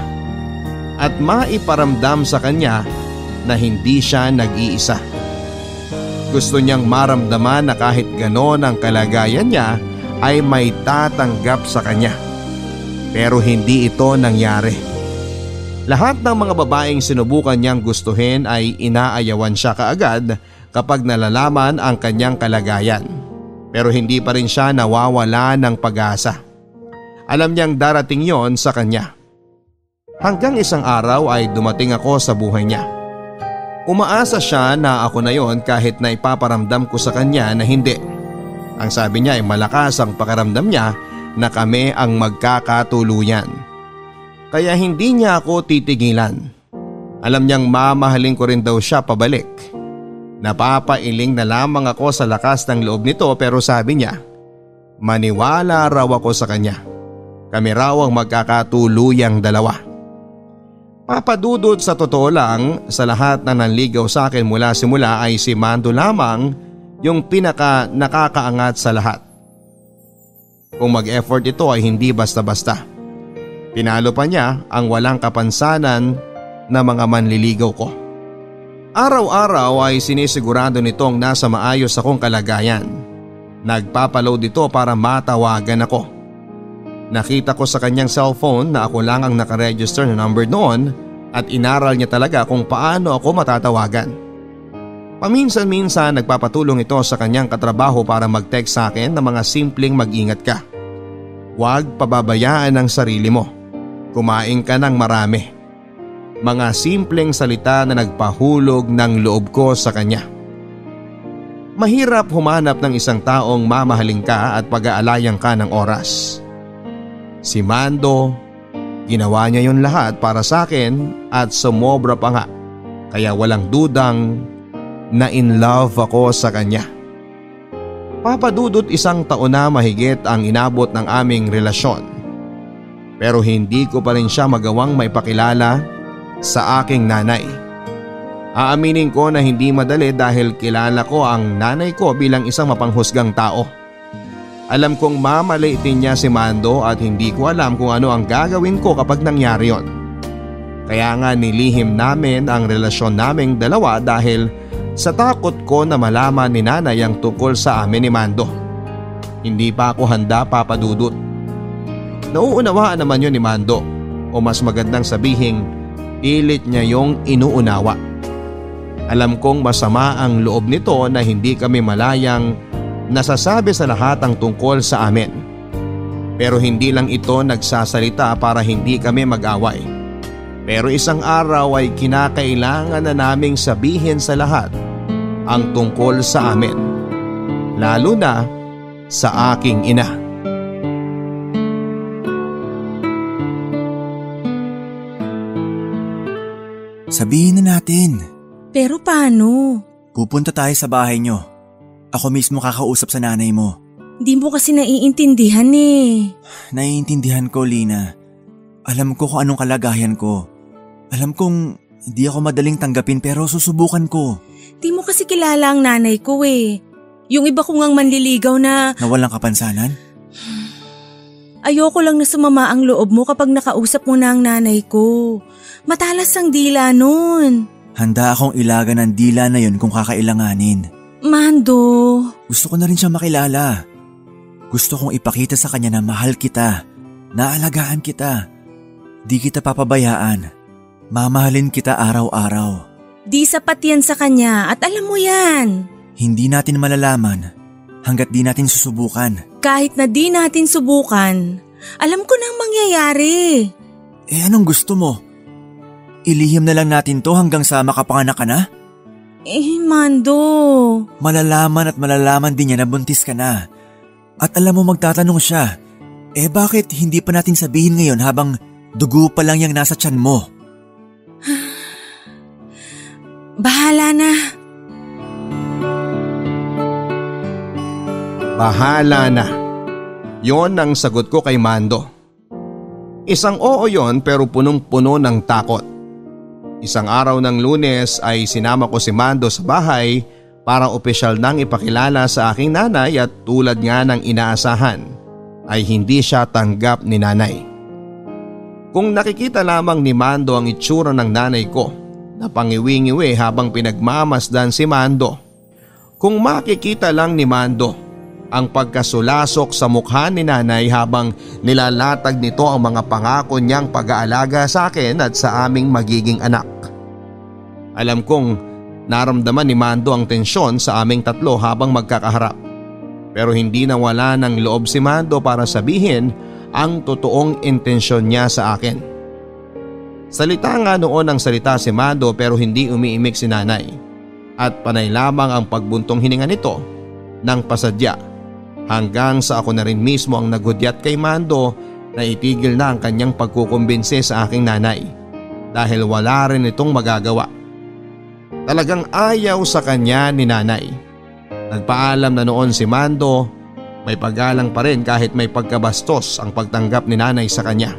at maiparamdam sa kanya na hindi siya nag-iisa. Gusto niyang maramdaman na kahit ganon ang kalagayan niya ay may tatanggap sa kanya. Pero hindi ito nangyari. Lahat ng mga babaeng sinubukan niyang gustuhin ay inaayawan siya kaagad kapag nalalaman ang kanyang kalagayan. Pero hindi pa rin siya nawawala ng pag-asa. Alam niyang darating yon sa kanya. Hanggang isang araw ay dumating ako sa buhay niya. Umaasa siya na ako na yon kahit na ipaparamdam ko sa kanya na hindi. Ang sabi niya ay malakas ang pakiramdam niya na kami ang magkakatuluyan. Kaya hindi niya ako titigilan. Alam niyang mamahalin ko rin daw siya pabalik. Napapailing na lamang ako sa lakas ng loob nito pero sabi niya, maniwala raw ako sa kanya. Kami raw ang magkakatuluyang dalawa. Papadudod sa totoo lang, sa lahat na nanligaw sa akin mula simula ay si Mando lamang yung pinaka nakakaangat sa lahat. Kung mag-effort ito ay hindi basta-basta. Pinalo pa niya ang walang kapansanan na mga manliligaw ko. Araw-araw ay sinisigurado nitong nasa maayos akong kalagayan. Nagpapaload ito para matawagan ako. Nakita ko sa kanyang cellphone na ako lang ang nakaregister na number noon at inaral niya talaga kung paano ako matatawagan. Paminsan-minsan nagpapatulong ito sa kanyang katrabaho para mag-text sa akin ng mga simpleng mag-ingat ka. Huwag pababayaan ang sarili mo. Kumain ka ng marami. Mga simpleng salita na nagpahulog ng loob ko sa kanya. Mahirap humanap ng isang taong mamahalin ka at pag-aalayan ka ng oras. Si Mando, ginawa niya yon lahat para sa akin at sumobra pa nga. Kaya walang dudang na in love ako sa kanya. Papadudot isang taon na mahigit ang inabot ng aming relasyon. Pero hindi ko pa rin siya magawang maipakilala sa aking nanay. Aaminin ko na hindi madali dahil kilala ko ang nanay ko bilang isang mapanghusgang tao. Alam kong mamaliitin niya si Mando at hindi ko alam kung ano ang gagawin ko kapag nangyari yon. Kaya nga nilihim namin ang relasyon naming dalawa dahil sa takot ko na malaman ni nanay ang tungkol sa amin ni Mando. Hindi pa ako handa, papadudot. Nauunawaan naman yun ni Mando o mas magandang sabihing pilit niya yung inuunawa. Alam kong masama ang loob nito na hindi kami malayang nasasabi sa lahat ang tungkol sa amin. Pero hindi lang ito nagsasalita para hindi kami mag-away. Pero isang araw ay kinakailangan na naming sabihin sa lahat ang tungkol sa amin. Lalo na sa aking ina. Sabihin na natin. Pero paano? Pupunta tayo sa bahay niyo. Ako mismo kakausap sa nanay mo. Di mo kasi naiintindihan eh. Naiintindihan ko, Lina. Alam ko kung anong kalagayan ko. Alam kong hindi ako madaling tanggapin pero susubukan ko. Di mo kasi kilala ang nanay ko eh. Yung iba ko ngang manliligaw na… Na walang kapansanan? Ayoko lang na sumama ang loob mo kapag nakausap mo na ang nanay ko. Matalas ang dila nun. Handa akong ilaga ng dila na yun kung kakailanganin. Mando. Gusto ko na rin siya makilala. Gusto kong ipakita sa kanya na mahal kita, naalagaan kita. Di kita papabayaan. Mamahalin kita araw-araw. Di sapat yan sa kanya at alam mo yan. Hindi natin malalaman hanggat di natin susubukan. Kahit na di natin subukan, alam ko nang mangyayari. Eh anong gusto mo? Ilihim na lang natin to hanggang sa makapanganak ka na? Eh, Mando. Malalaman at malalaman din niya na buntis ka na. At alam mo magtatanong siya, bakit hindi pa natin sabihin ngayon habang dugo pa lang yung nasa tiyan mo? Bahala na. Bahala na. Yon ang sagot ko kay Mando. Isang oo yon pero punong-puno ng takot. Isang araw ng Lunes ay sinama ko si Mando sa bahay para opisyal nang ipakilala sa aking nanay at tulad nga ng inaasahan ay hindi siya tanggap ni nanay. Kung nakikita lamang ni Mando ang itsura ng nanay ko na pangiwi-ngiwi habang pinagmamasdan si Mando. Kung makikita lang ni Mando ang pagkasulasok sa mukha ni nanay habang nilalatag nito ang mga pangako niyang pag-aalaga sa akin at sa aming magiging anak. Alam kong naramdaman ni Mando ang tensyon sa aming tatlo habang magkakaharap. Pero hindi nawala ng loob si Mando para sabihin ang totoong intensyon niya sa akin. Salita nga noon ang salita si Mando pero hindi umiimik si nanay. At panay lamang ang pagbuntong hininga nito ng pasadya. Hanggang sa ako na rin mismo ang nagudyat kay Mando na itigil na ang kanyang pagkukumbinse sa aking nanay dahil wala rin itong magagawa. Talagang ayaw sa kanya ni nanay. Nagpaalam na noon si Mando, may paggalang pa rin kahit may pagkabastos ang pagtanggap ni nanay sa kanya.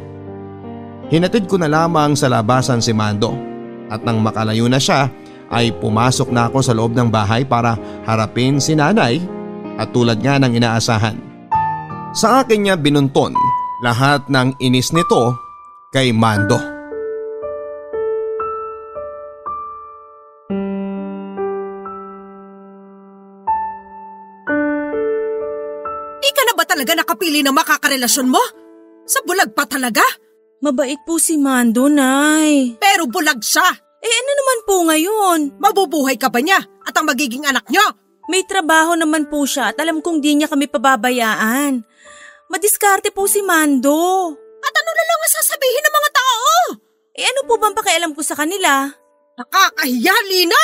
Hinatid ko na lamang sa labasan si Mando at nang makalayo na siya ay pumasok na ako sa loob ng bahay para harapin si nanay. At tulad nga ng inaasahan, sa akin niya binunton lahat ng inis nito kay Mando. Di ka na ba talaga nakapili ng makakarelasyon mo? Sa bulag pa talaga? Mabait po si Mando, Nay. Pero bulag siya. Ano naman po ngayon? Mabubuhay ka ba niya at ang magiging anak niyo? May trabaho naman po siya at alam kong di niya kami pababayaan. Madiskarte po si Mando. At ano na lang ang sasabihin ng mga tao? Ano po bang pakialam ko sa kanila? Nakakahiya, Lina!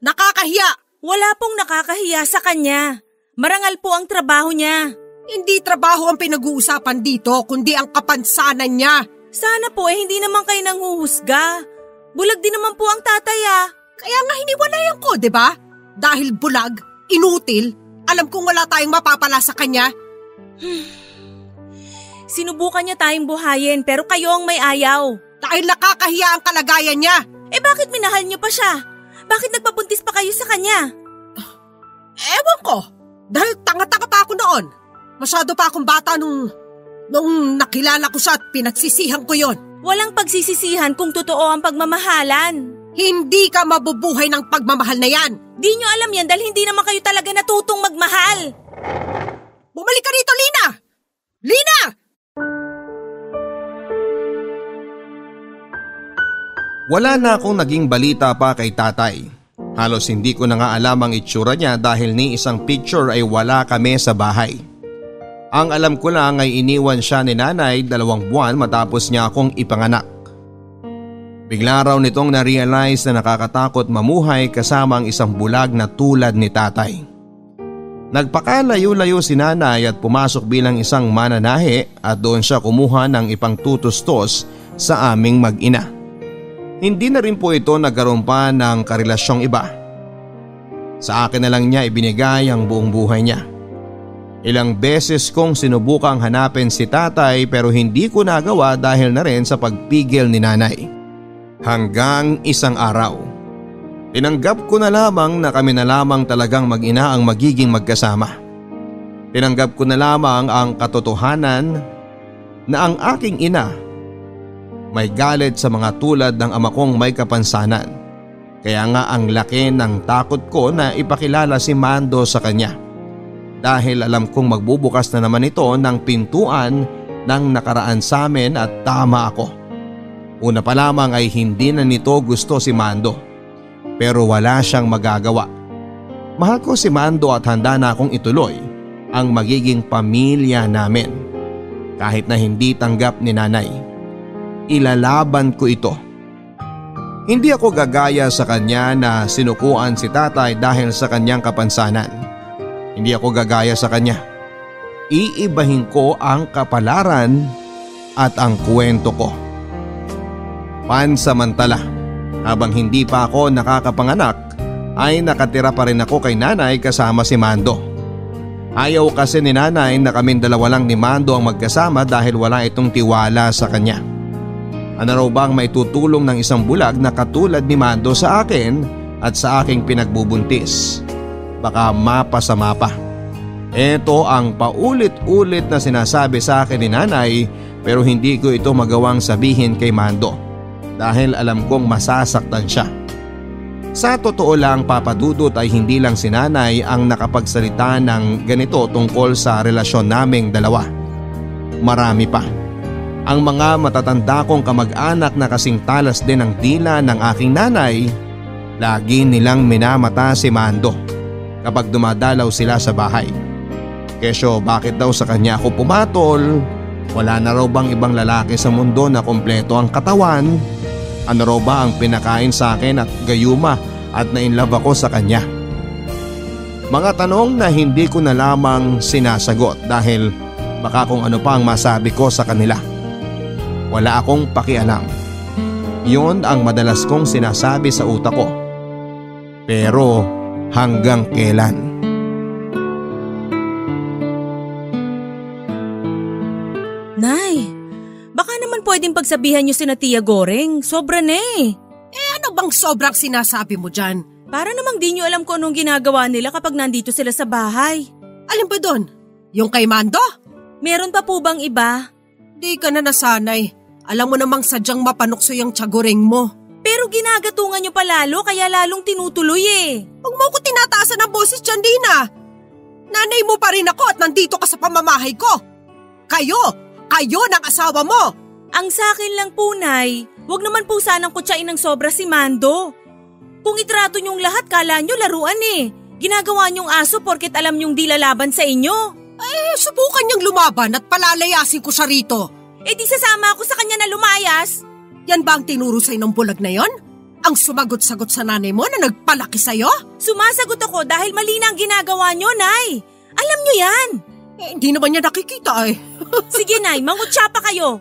Nakakahiya! Wala pong nakakahiya sa kanya. Marangal po ang trabaho niya. Hindi trabaho ang pinag-uusapan dito, kundi ang kapansanan niya. Sana po hindi naman kayo nanghuhusga. Bulag din naman po ang tatay Kaya nga hiniwalayan ko, di ba? Dahil bulag, inutil, alam kong wala tayong mapapala sa kanya. Sinubukan niya tayong buhayin pero kayo ang may ayaw. Dahil nakakahiya ang kalagayan niya. Bakit minahal niyo pa siya? Bakit nagpabuntis pa kayo sa kanya? Ewan ko, dahil tanga-tanga pa ako noon. Masyado pa akong bata nung nakilala ko siya at pinagsisihan ko yon. Walang pagsisisihan kung totoo ang pagmamahalan. Hindi ka mabubuhay ng pagmamahal na yan. Di nyo alam yan dahil hindi naman kayo talaga natutong magmahal. Bumalik ka rito, Lina! Lina! Wala na akong naging balita pa kay tatay. Halos hindi ko na nga alam ang itsura niya dahil ni isang picture ay wala kami sa bahay. Ang alam ko lang ay iniwan siya ni nanay 2 buwan matapos niya akong ipanganak. Bigla raw nitong na-realize na nakakatakot mamuhay kasama ang isang bulag na tulad ni tatay. Nagpakalayo-layo si nanay at pumasok bilang isang mananahe at doon siya kumuha ng ipang tutustos sa aming mag-ina. Hindi na rin po ito nagkaroon pa ng karelasyong iba. Sa akin na lang niya ibinigay ang buong buhay niya. Ilang beses kong sinubukang hanapin si tatay pero hindi ko nagawa dahil na rin sa pagpigil ni nanay. Hanggang isang araw, tinanggap ko na lamang na kami na lamang talagang mag-ina ang magiging magkasama. Tinanggap ko na lamang ang katotohanan na ang aking ina may galit sa mga tulad ng ama kong may kapansanan. Kaya nga ang laki ng takot ko na ipakilala si Mando sa kanya. Dahil alam kong magbubukas na naman ito ng pintuan ng nakaraan sa amin at tama ako. Una pa lamang ay hindi na nito gusto si Mando. Pero wala siyang magagawa. Mahal ko si Mando at handa na akong ituloy ang magiging pamilya namin. Kahit na hindi tanggap ni nanay. Ilalaban ko ito. Hindi ako gagaya sa kanya na sinukuan si tatay dahil sa kanyang kapansanan. Hindi ako gagaya sa kanya. Iibahin ko ang kapalaran at ang kwento ko. Pansamantala, Habang hindi pa ako nakakapanganak ay nakatira pa rin ako kay nanay kasama si Mando. Ayaw kasi ni nanay na kaming dalawa lang ni Mando ang magkasama dahil wala itong tiwala sa kanya. Ano raw bang may tutulong ng isang bulag na katulad ni Mando sa akin at sa aking pinagbubuntis? Baka mapasama pa. Ito ang paulit-ulit na sinasabi sa akin ni nanay pero hindi ko ito magawang sabihin kay Mando dahil alam kong masasaktan siya. Sa totoo lang, Papa Dudut, ay hindi lang si nanay ang nakapagsalita ng ganito tungkol sa relasyon naming dalawa. Marami pa. Ang mga matatanda kong kamag-anak na kasing talas din ang dila ng aking nanay, lagi nilang minamata si Mando kapag dumadalaw sila sa bahay. Kesyo bakit daw sa kanya ako pumatol? Wala na raw bang ibang lalaki sa mundo na kompleto ang katawan? Ano raw ba ang pinakain sa akin at gayuma at na-inlove ako sa kanya? Mga tanong na hindi ko na lamang sinasagot dahil baka kung ano pa ang masabi ko sa kanila. Wala akong pakialam. Yun ang madalas kong sinasabi sa utak ko. Pero hanggang kailan? Nay, baka naman pwedeng pagsabihan niyo si Tia Goreng. Sobra na eh. Ano bang sobrang sinasabi mo dyan? Para namang di niyo alam kung anong ginagawa nila kapag nandito sila sa bahay. Alin ba doon? Yung kay Mando? Meron pa po bang iba? Di ka na nasanay. Alam mo namang sadyang mapanukso yung tiyagoreng mo. Pero ginagatungan niyo pa lalo kaya lalong tinutuloy eh. Huwag mo ko tinataasan ng boses dyan, Dina. Nanay mo pa rin ako at nandito ka sa pamamahay ko. Kayo ng asawa mo. Ang sakin lang po, Nay, wag naman po sanang kutsain ng sobra si Mando. Kung itrato niyong lahat, kala niyo laruan eh. Ginagawa niyong aso porket alam niyong di lalaban sa inyo. Subukan niyang lumaban at palalayasin ko siya rito. Di sasama ako sa kanya na lumayas. Yan ba ang tinuro sa'yo ng bulag na yon? Ang sumagot-sagot sa nanay mo na nagpalaki sa'yo? Sumasagot ako dahil mali na ang ginagawa niyo, Nay. Alam niyo yan. Hindi naman niya nakikita eh. Sige, Nay, mangutya pa kayo.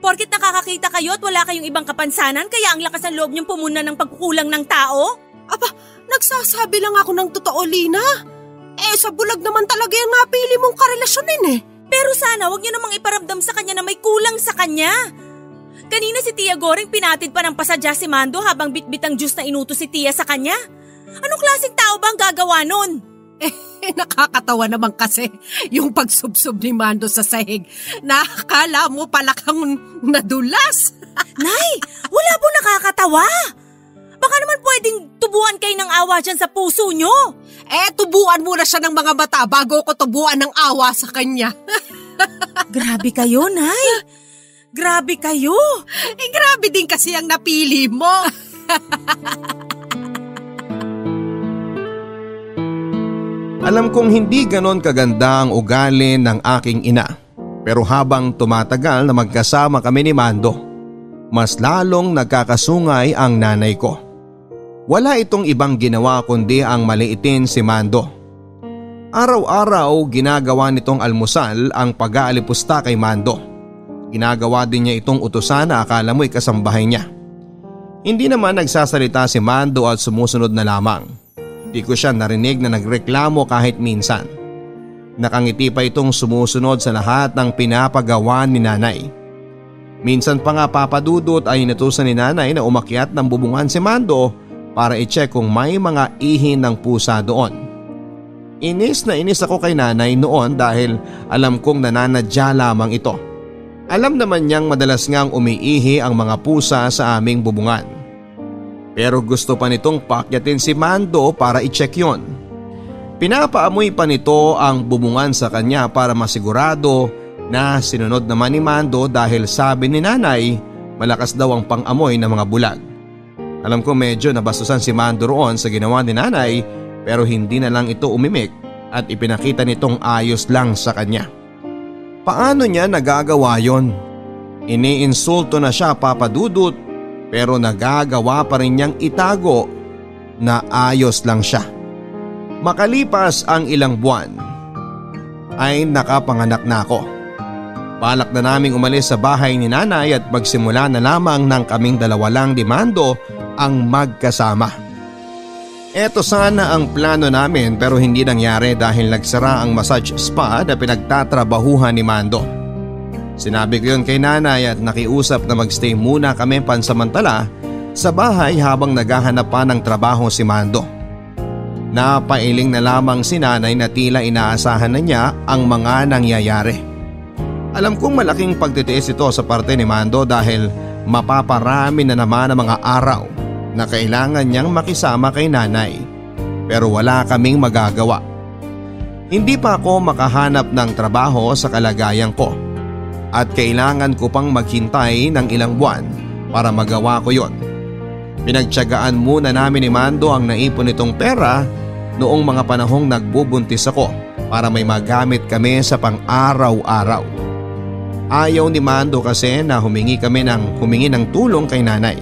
Porket nakakakita kayo at wala kayong ibang kapansanan kaya ang lakas ng loob niyong pumuna ng pagkukulang ng tao? Aba, nagsasabi lang ako ng totoo, Lina. Sa bulag naman talaga yung napili mong karelasyonin eh. Pero sana wag niyo namang iparamdam sa kanya na may kulang sa kanya. Kanina si Tia Goreng pinatid pa ng pasadya si Mando habang bitbit ang juice na inutos si Tia sa kanya. Anong klaseng tao ba ang gagawa nun? Nakakatawa naman kasi yung pagsubsob ni Mando sa sahig. Nakakala mo pala kang nadulas. Nay, wala po nakakatawa. Baka naman pwedeng tubuan kayo ng awa dyan sa puso nyo. Tubuan muna siya ng mga mata bago ko tubuan ng awa sa kanya. Grabe kayo, Nay. Grabe kayo. Grabe din kasi ang napili mo. Alam kong hindi ganon kaganda ang ugali ng aking ina. Pero habang tumatagal na magkasama kami ni Mando, mas lalong nagkakasungay ang nanay ko. Wala itong ibang ginawa kundi ang maliitin si Mando. Araw-araw ginagawa nitong almusal ang pag-aalipusta kay Mando. Ginagawa din niya itong utusan na akala mo'y kasambahay niya. Hindi naman nagsasalita si Mando at sumusunod na lamang. Di ko siya narinig na nagreklamo kahit minsan. Nakangiti pa itong sumusunod sa lahat ng pinapagawa ni nanay. Minsan pa nga, Papa Dudut, ay inutusan ni nanay na umakyat ng bubungan si Mando para i-check kung may mga ihi ng pusa doon. Inis na inis ako kay nanay noon dahil alam kong nananadya lamang ito. Alam naman niyang madalas ngang umiihi ang mga pusa sa aming bubungan. Pero gusto pa nitong paakyatin si Mando para i-check yon. Pinapaamoy pa nito ang bubungan sa kanya para masigurado na sinunod naman ni Mando dahil sabi ni nanay malakas daw ang pang-amoy ng mga bulag. Alam ko medyo nabastusan si Mando roon sa ginawa ni nanay pero hindi na lang ito umimik at ipinakita nitong ayos lang sa kanya. Paano niya nagagawa yon? Iniinsulto na siya, Papa Dudut, pero nagagawa pa rin niyang itago na ayos lang siya. Makalipas ang ilang buwan ay nakapanganak na ako. Balak na naming umalis sa bahay ni nanay at magsimula na lamang ng kaming dalawa lang ni Mando ang magkasama. Eto sana ang plano namin pero hindi nangyari dahil nagsara ang massage spa na pinagtatrabahuhan ni Mando. Sinabi ko yun kay nanay at nakiusap na magstay muna kami pansamantala sa bahay habang naghahanap pa ng trabaho si Mando. Napailing na lamang si nanay na tila inaasahan na niya ang mga nangyayari. Alam kong malaking pagtitiis ito sa parte ni Mando dahil mapaparami na naman ang mga araw na kailangan niyang makisama kay nanay. Pero wala kaming magagawa. Hindi pa ako makahanap ng trabaho sa kalagayan ko at kailangan ko pang maghintay ng ilang buwan para magawa ko yon. Pinagtiyagaan muna namin ni Mando ang naipon nitong pera noong mga panahong nagbubuntis ako para may magamit kami sa pang-araw-araw. Ayaw ni Mando kasi na humingi ng tulong kay nanay.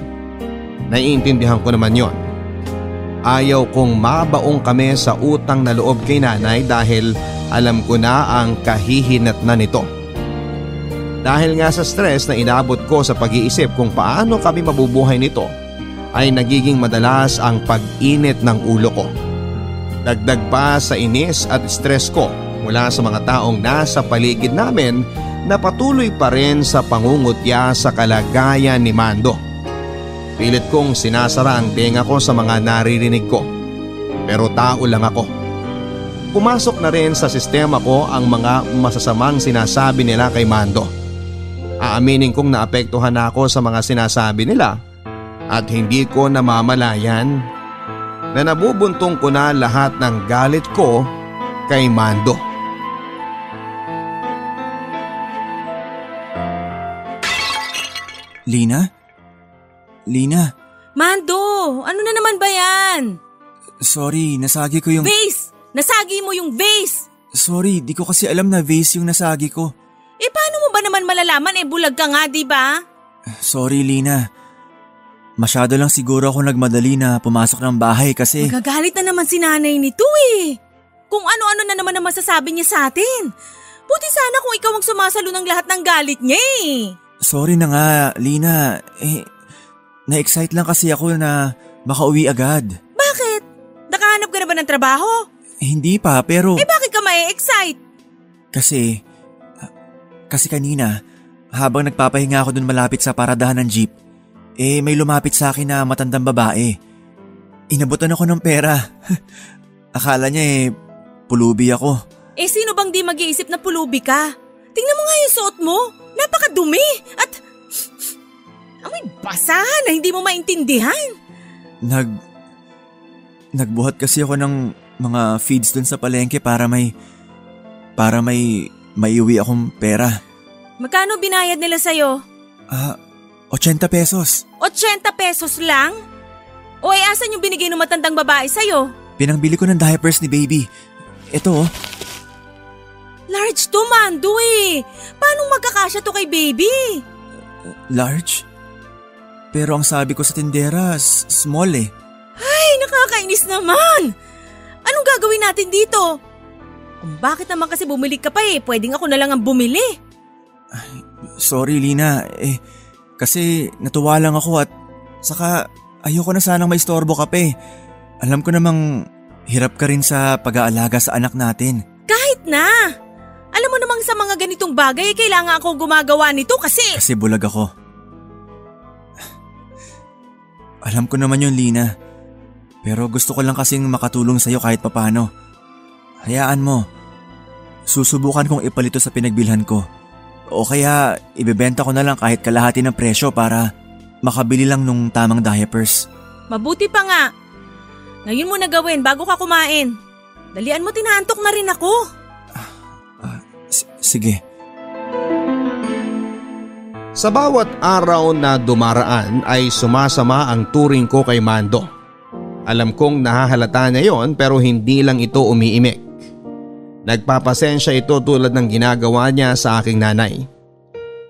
Naiintindihan ko naman yon. Ayaw kong mabaong kami sa utang na loob kay nanay dahil alam ko na ang kahihinatnan nito. Dahil nga sa stress na inabot ko sa pag-iisip kung paano kami mabubuhay nito, ay nagiging madalas ang pag-init ng ulo ko. Dagdag pa sa inis at stress ko mula sa mga taong nasa paligid namin na patuloy pa rin sa pangungutya sa kalagayan ni Mando. Pilit kong sinasara ang tenga ko sa mga naririnig ko. Pero tao lang ako. Pumasok na rin sa sistema ko ang mga masasamang sinasabi nila kay Mando. Aaminin kong naapektuhan ako sa mga sinasabi nila at hindi ko namamalayan na nabubuntong ko na lahat ng galit ko kay Mando. Lina? Lina? Mando, ano na naman ba yan? Sorry, nasagi ko yung… Vase! Nasagi mo yung vase! Sorry, di ko kasi alam na vase yung nasagi ko. Paano mo ba naman malalaman? Bulag ka nga, di ba? Sorry, Lina. Masyado lang siguro ako nagmadali na pumasok ng bahay kasi… Magagalit na naman si nanay nito Kung ano-ano na naman ang masasabi niya sa atin. Buti sana kung ikaw ang sumasalo ng lahat ng galit niya Sorry na nga, Lina. Na-excite lang kasi ako na makauwi agad. Bakit? Nakahanap ka na ba ng trabaho? Hindi pa, pero… Bakit ka ma-excite? Kasi kanina, habang nagpapahinga ako dun malapit sa paradahan ng jeep, may lumapit sa akin na matandang babae. Inabutan ako ng pera. Akala niya pulubi ako. Sino bang di mag-iisip na pulubi ka? Tingnan mo nga yung suot mo. Napakadumi at amoy basahan na hindi mo maintindihan. Nagbuhat kasi ako ng mga feeds dun sa palengke para may maiuwi akong pera. Magkano binayad nila sa'yo? 80 pesos. 80 pesos lang? O asan yung binigay ng matandang babae sa'yo? Pinangbili ko ng diapers ni baby. Ito Large to, Mando Paano magkakasya to kay baby? Large? Pero ang sabi ko sa tindera, small Ay, nakakainis naman! Anong gagawin natin dito? Kung bakit naman kasi bumili ka pa pwedeng ako na lang ang bumili. Ay, sorry, Lina. Kasi natuwa lang ako at saka ayoko na sanang maistorbo ka pa Alam ko namang hirap ka rin sa pag-aalaga sa anak natin. Kahit na! Alam mo namang sa mga ganitong bagay, kailangan akong gumagawa nito kasi… Kasi bulag ako. Alam ko naman yun, Lina. Pero gusto ko lang kasing makatulong sa'yo kahit papano. Hayaan mo. Susubukan kong ipalito sa pinagbilhan ko. O kaya ibebenta ko na lang kahit kalahati ng presyo para makabili lang nung tamang diapers. Mabuti pa nga. Ngayon mo na gawin bago ka kumain. Dalian mo, tinaantok na rin ako. Sige. Sa bawat araw na dumaraan ay sumasama ang turing ko kay Mando. Alam kong nahahalata niya yon pero hindi lang ito umiimik. Nagpapasensya ito tulad ng ginagawa niya sa aking nanay.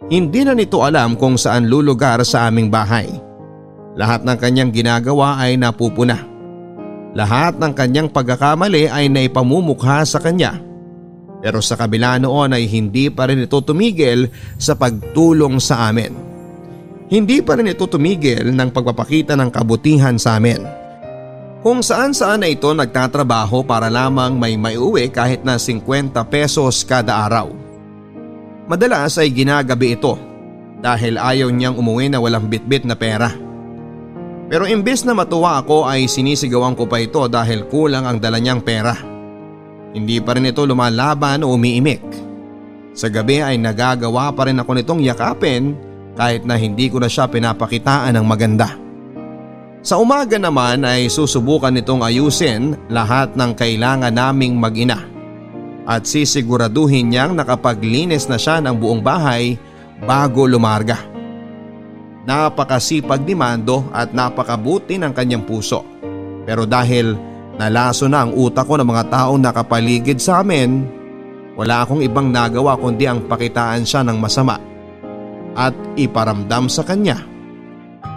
Hindi na nito alam kung saan lulugar sa aming bahay. Lahat ng kanyang ginagawa ay napupuna. Lahat ng kanyang pagkakamali ay naipamumukha sa kanya. Pero sa kabila noon ay hindi pa rin ito tumigil sa pagtulong sa amin. Hindi pa rin ito tumigil ng pagpapakita ng kabutihan sa amin. Kung saan-saan na ito nagtatrabaho para lamang may maiuwi kahit na 50 pesos kada araw. Madalas ay ginagabi ito dahil ayaw niyang umuwi na walang bitbit na pera. Pero imbes na matuwa ako ay sinisigawan ko pa ito dahil kulang ang dala niyang pera. Hindi pa rin ito lumalaban o umiimik. Sa gabi ay nagagawa pa rin ako nitong yakapin kahit na hindi ko na siya pinapakitaan ng maganda. Sa umaga naman ay susubukan nitong ayusin lahat ng kailangan naming mag-ina at sisiguraduhin niyang nakapaglinis na siya ng buong bahay bago lumarga. Napakasipag ni Mando at napakabuti ng kanyang puso. Pero dahil nalaso na ang utak ko ng mga taong nakapaligid sa amin, wala akong ibang nagawa kundi ang pakitaan siya ng masama at iparamdam sa kanya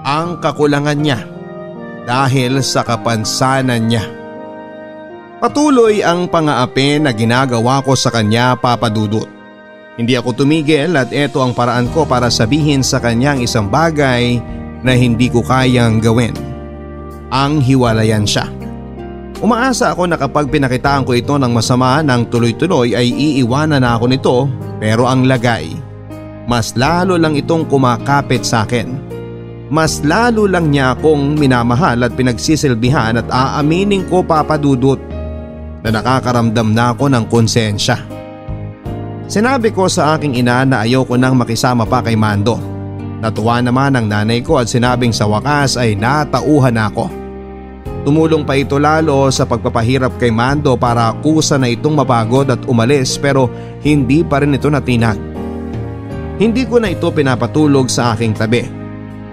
ang kakulangan niya dahil sa kapansanan niya. Patuloy ang pang-aapi na ginagawa ko sa kanya, Papa Dudut. Hindi ako tumigil at ito ang paraan ko para sabihin sa kanya ang isang bagay na hindi ko kayang gawin. Ang hiwalayan siya. Umaasa ako na kapag pinakitaan ko ito ng masama ng tuloy-tuloy ay iiwanan na ako nito, pero ang lagay, mas lalo lang itong kumakapit sa akin. Mas lalo lang niya akong minamahal at pinagsisilbihan at aaminin ko, Papa Dudut, na nakakaramdam na ako ng konsensya. Sinabi ko sa aking ina na ayoko nang makisama pa kay Mando. Natuwa naman ang nanay ko at sinabing sa wakas ay natauhan ako. Tumulong pa ito lalo sa pagpapahirap kay Mando para kusa na itong mapagod at umalis, pero hindi pa rin ito natinag. Hindi ko na ito pinapatulog sa aking tabi.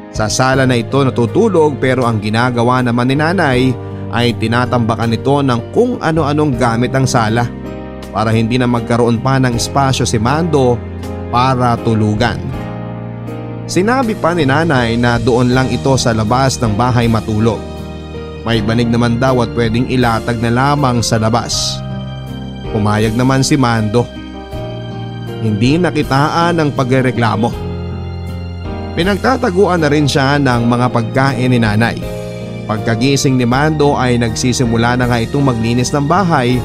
Sa sala na ito natutulog, pero ang ginagawa naman ni nanay ay tinatambakan nito ng kung ano-anong gamit ang sala para hindi na magkaroon pa ng espasyo si Mando para tulugan. Sinabi pa ni nanay na doon lang ito sa labas ng bahay matulog. May banig naman daw at pwedeng ilatag na lamang sa labas. Pumayag naman si Mando. Hindi nakitaan ng pagrereklamo. Pinagtataguan na rin siya ng mga pagkain ni nanay. Pagkagising ni Mando ay nagsisimula na nga itong maglinis ng bahay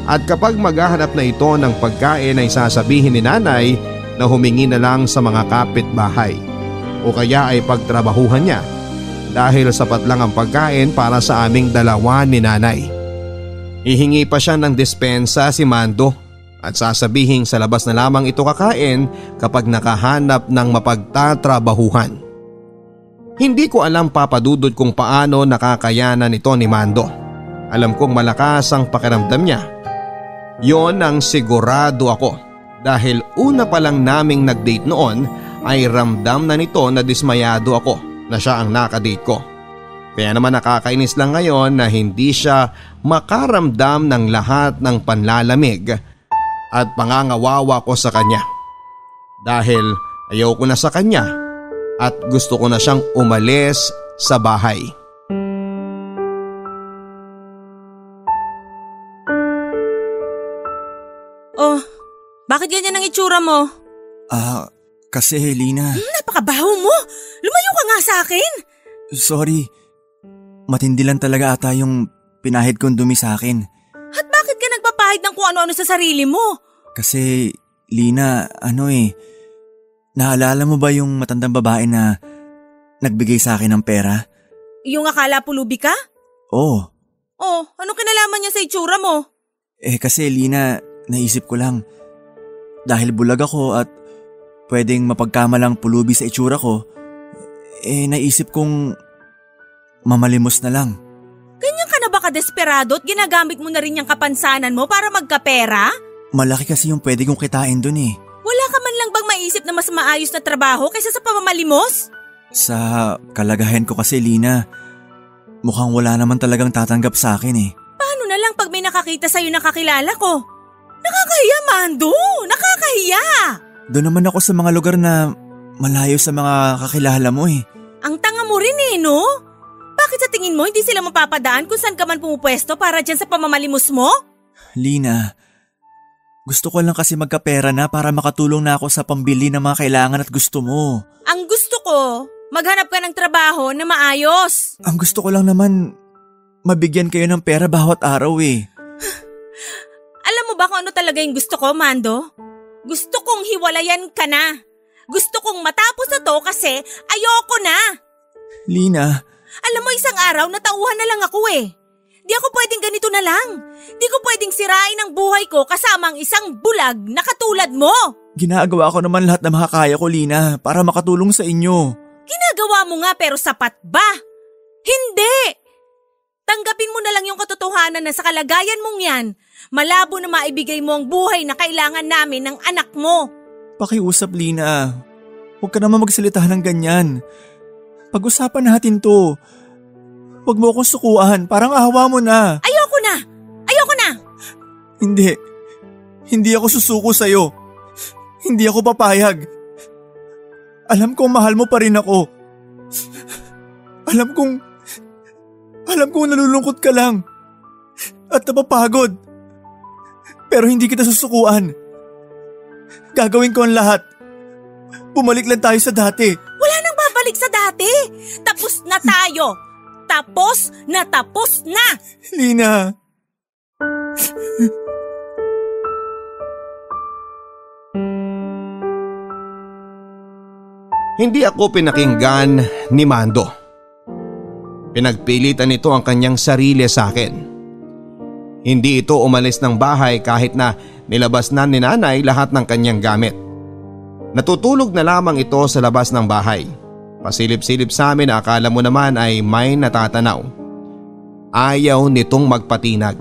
at kapag maghahanap na ito ng pagkain ay sasabihin ni nanay na humingi na lang sa mga kapitbahay o kaya ay pagtrabahuhan niya dahil sapat lang ang pagkain para sa aming dalawa ni nanay. Hihingi pa siya ng dispensa si Mando at sasabihin sa labas na lamang ito kakain kapag nakahanap ng mapagtatrabahuhan. Hindi ko alam, Papa Dudut, kung paano nakakayanan ito ni Mando. Alam kong malakas ang pakiramdam niya. Yon ang sigurado ako dahil una pa lang naming nag-date noon ay ramdam na nito na dismayado ako na siya ang nakadate ko. Kaya naman nakakainis lang ngayon na hindi siya makaramdam ng lahat ng panlalamig at pangangawawa ko sa kanya. Dahil ayaw ko na sa kanya at gusto ko na siyang umalis sa bahay. Oh, bakit ganyan ang itsura mo? Kasi Lina… Napakabaho mo! Lumayo ka nga sa akin! Sorry. Matindi lang talaga ata yung pinahid kong dumi sa akin. At bakit ka nagpapahid ng kung ano-ano sa sarili mo? Kasi Lina, naalala mo ba yung matandang babae na nagbigay sa akin ng pera? Yung akala pulubi ka? Oo. Oh, anong kinalaman niya sa itsura mo? Kasi Lina, naisip ko lang. Dahil bulag ako at pwedeng mapagkamalang pulubi sa itsura ko, naisip kong mamalimos na lang. Ganyan ka na ba kadesperado at ginagamit mo na rin yung kapansanan mo para magkapera? Malaki kasi yung pwede kong kitain dun eh. Wala ka man lang bang maisip na mas maayos na trabaho kaysa sa pamamalimos? Sa kalagayan ko kasi, Lina, mukhang wala naman talagang tatanggap sa akin eh. Paano na lang pag may nakakita sa'yo na kakilala ko? Nakakahiya, Mando! Nakakahiya! Doon naman ako sa mga lugar na malayo sa mga kakilala mo eh. Ang tanga mo rin eh, no? Bakit sa tingin mo hindi sila mapapadaan kung saan ka man pumupwesto para dyan sa pamamalimos mo? Lina, Gusto ko lang kasi magkapera na para makatulong na ako sa pambili ng mga kailangan at gusto mo. Ang gusto ko, maghanap ka ng trabaho na maayos. Ang gusto ko lang naman, mabigyan kayo ng pera bawat araw eh. Alam mo ba kung ano talaga yung gusto ko, Mando? Gusto kong hiwalayan ka na. Gusto kong matapos na to kasi ayoko na. Lina. Alam mo, isang araw natauhan na lang ako eh. Di ako pwedeng ganito na lang. Di ko pwedeng sirain ang buhay ko kasama ang isang bulag na katulad mo. Ginagawa ko naman lahat na makakaya ko, Lina, para makatulong sa inyo. Ginagawa mo nga pero sapat ba? Hindi! Tanggapin mo na lang yung katotohanan na sa kalagayan mong yan, malabo na maibigay mo ang buhay na kailangan namin ng anak mo. Pakiusap, Lina. Huwag ka naman magsalita ng ganyan. Pag-usapan natin to. Huwag mo akong sukuan, parang ahawa mo na. Ayoko na! Ayoko na! Hindi. Hindi ako susuko sa'yo. Hindi ako papayag. Alam kong mahal mo pa rin ako. Alam kong nalulungkot ka lang. At napapagod. Pero hindi kita susukuan. Gagawin ko ang lahat. Bumalik lang tayo sa dati. Wala nang babalik sa dati. Tapos na tayo. Tapos na! Lina! Hindi ako pinakinggan ni Mando. Pinagpilitan nito ang kanyang sarili sa akin. Hindi ito umalis ng bahay kahit na nilabas na ni nanay lahat ng kanyang gamit. Natutulog na lamang ito sa labas ng bahay. Pasilip-silip sa amin na akala mo naman ay may natatanaw. Ayaw nitong magpatinag.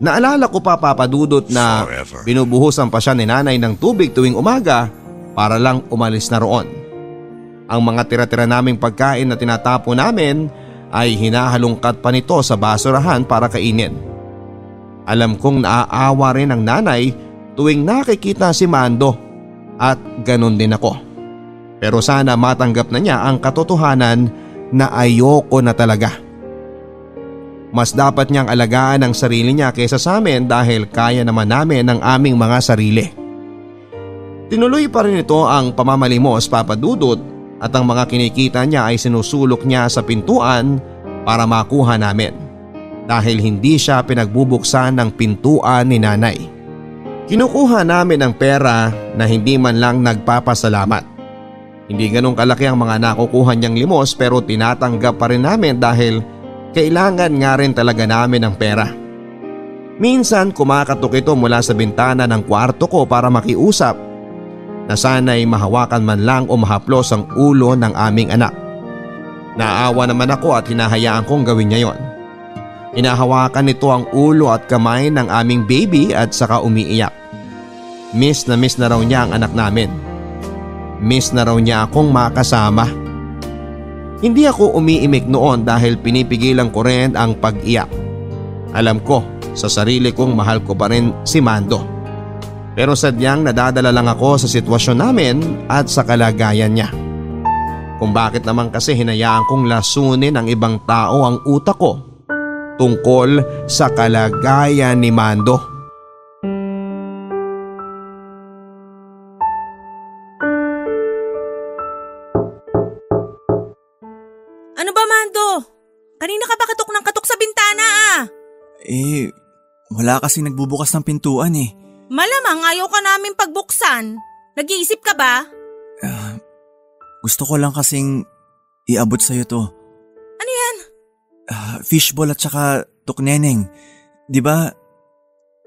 Naalala ko pa, Papa Dudut, na binubuhusan pa siya ni nanay ng tubig tuwing umaga para lang umalis na roon. Ang mga tira-tira naming pagkain na tinatapo namin ay hinahalungkat pa nito sa basurahan para kainin. Alam kong naaawa rin ang nanay tuwing nakikita si Mando at ganun din ako. Pero sana matanggap na niya ang katotohanan na ayoko na talaga. Mas dapat niyang alagaan ang sarili niya kaysa sa amin dahil kaya naman namin ang aming mga sarili. Tinuloy pa rin ito ang pamamalimos, Papa Dudut, at ang mga kinikita niya ay sinusulok niya sa pintuan para makuha namin dahil hindi siya pinagbubuksan ng pintuan ni nanay. Kinukuha namin ang pera na hindi man lang nagpapasalamat. Hindi ganun kalaki ang mga nakukuha niyang limos pero tinatanggap pa rin namin dahil kailangan nga rin talaga namin ng pera. Minsan kumakatok ito mula sa bintana ng kwarto ko para makiusap na sana'y mahawakan man lang o mahaplos ang ulo ng aming anak. Naawa naman ako at hinahayaan kong gawin niya yon. Hinahawakan nito ang ulo at kamay ng aming baby at saka umiiyak. Miss na raw niya ang anak namin. Miss na raw niya akong makasama. Hindi ako umiimik noon dahil pinipigilan ko rin ang pag-iyak. Alam ko sa sarili kong mahal ko pa rin si Mando. Pero sadyang nadadala lang ako sa sitwasyon namin at sa kalagayan niya. Kung bakit naman kasi hinayaan kong lasunin ng ibang tao ang utak ko tungkol sa kalagayan ni Mando. Ano ba, Mando? Kanina ka ba katok ng katok sa bintana ah? Wala kasing nagbubukas ng pintuan eh. Malamang ayaw ka namin pagbuksan. Nag-iisip ka ba? Gusto ko lang kasing iabot sa'yo to. Ano yan? Fishball at saka tukneneng. Di ba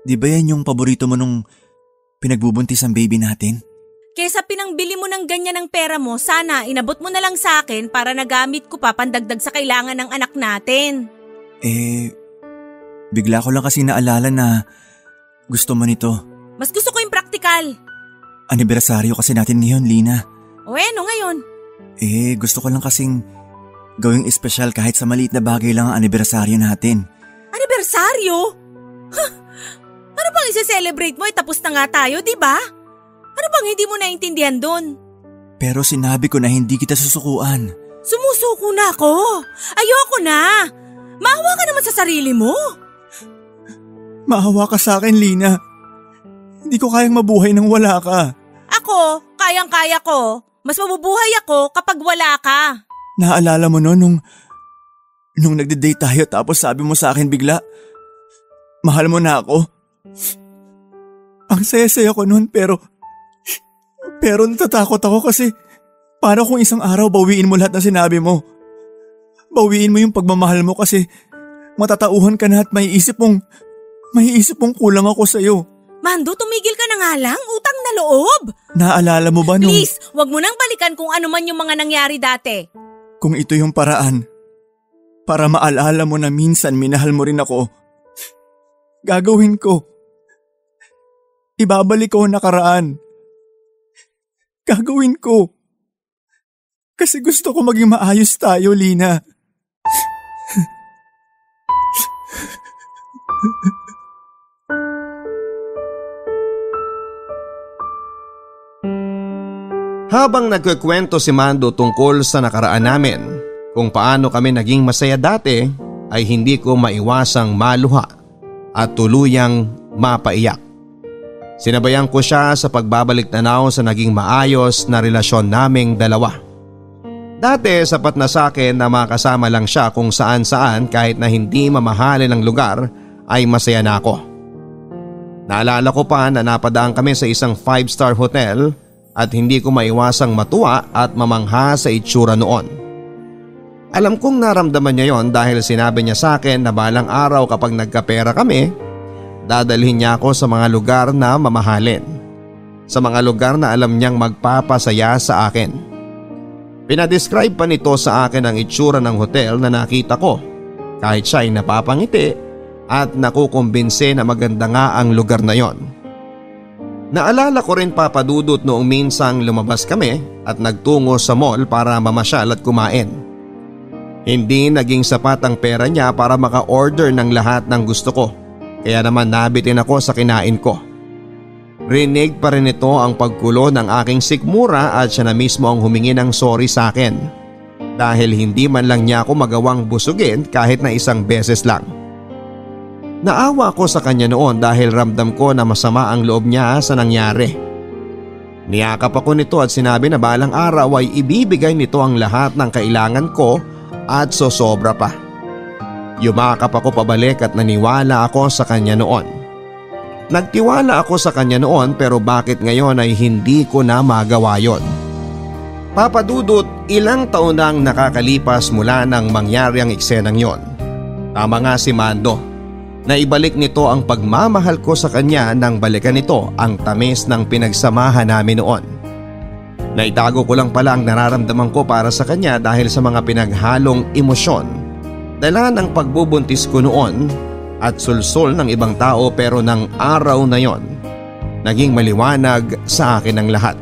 yan yung paborito mo nung pinagbubuntis ang baby natin? Kesa pinangbili mo ng ganyan ng pera mo, sana inabot mo na lang sa akin para nagamit ko pa pandagdag sa kailangan ng anak natin. Bigla ko lang kasi naalala na gusto mo nito. Mas gusto ko yung praktikal. Anibersaryo kasi natin ngayon, Lina. O ano ngayon? Gusto ko lang kasing gawing espesyal kahit sa maliit na bagay lang ang anibersaryo natin. Anibersaryo? Huh? Ano bang isi-celebrate mo? Tapos na nga tayo, di ba? Ano bang hindi mo naintindihan doon? Pero sinabi ko na hindi kita susukuan. Sumusuko na ako. Ayoko na. Maawa ka naman sa sarili mo. Maawa ka sa akin, Lina. Hindi ko kayang mabuhay nang wala ka. Ako, kayang-kaya ko. Mas mabubuhay ako kapag wala ka. Naalala mo nung nagde-date tayo tapos sabi mo sa akin bigla, mahal mo na ako? Ang saya-saya ko noon pero natatakot ako kasi para kung isang araw bawiin mo lahat ng sinabi mo. Bawiin mo yung pagmamahal mo kasi matatauhan ka na at may isip mong kulang ako sa'yo. Mando, tumigil ka na nga lang. Utang na loob. Naalala mo ba nung… Please, wag mo nang balikan kung ano man yung mga nangyari dati. Kung ito yung paraan para maalala mo na minsan minahal mo rin ako, gagawin ko. Ibabalik ko ang nakaraan. Gagawin ko. Kasi gusto ko maging maayos tayo, Lina. Habang nagkukwento si Mando tungkol sa nakaraan namin, kung paano kami naging masaya dati, ay hindi ko maiwasang maluha at tuluyang mapaiyak. Sinabayan ko siya sa pagbabalik tanaw sa naging maayos na relasyon naming dalawa. Dati sapat na sa akin na makasama lang siya kung saan-saan kahit na hindi mamahalin ang lugar ay masaya na ako. Naalala ko pa na napadaan kami sa isang 5-star hotel at hindi ko maiwasang matuwa at mamangha sa itsura noon. Alam kong naramdaman niya yon dahil sinabi niya sa akin na balang araw kapag nagkapera kami, dadalhin niya ako sa mga lugar na mamahalin. Sa mga lugar na alam niyang magpapasaya sa akin. Pinadescribe pa nito sa akin ang itsura ng hotel na nakita ko kahit siya ay napapangiti at nakukumbinse na maganda nga ang lugar na yon. Naalala ko rin Papa Dudut noong minsang lumabas kami at nagtungo sa mall para mamasyal at kumain. Hindi naging sapat ang pera niya para maka-order ng lahat ng gusto ko, kaya naman nabitin ako sa kinain ko. Rinig pa rin ito ang pagkulo ng aking sikmura at siya na mismo ang humingi ng sorry sa akin dahil hindi man lang niya ako magawang busugin kahit na isang beses lang. Naawa ako sa kanya noon dahil ramdam ko na masama ang loob niya sa nangyari. Niyakap ako nito at sinabi na balang araw ay ibibigay nito ang lahat ng kailangan ko at sosobra pa. Yumakap ako pabalik at naniwala ako sa kanya noon. Nagtiwala ako sa kanya noon pero bakit ngayon ay hindi ko na magawa yon? Papa Dudut, ilang taon nang nakakalipas mula nang mangyari ang eksenang yon. Tama nga si Mando. Naibalik nito ang pagmamahal ko sa kanya nang balikan nito ang tamis ng pinagsamahan namin noon. Naitago ko lang pala ang nararamdaman ko para sa kanya dahil sa mga pinaghalong emosyon. Dala ng pagbubuntis ko noon at sulsol ng ibang tao pero ng araw na yon, naging maliwanag sa akin ang lahat.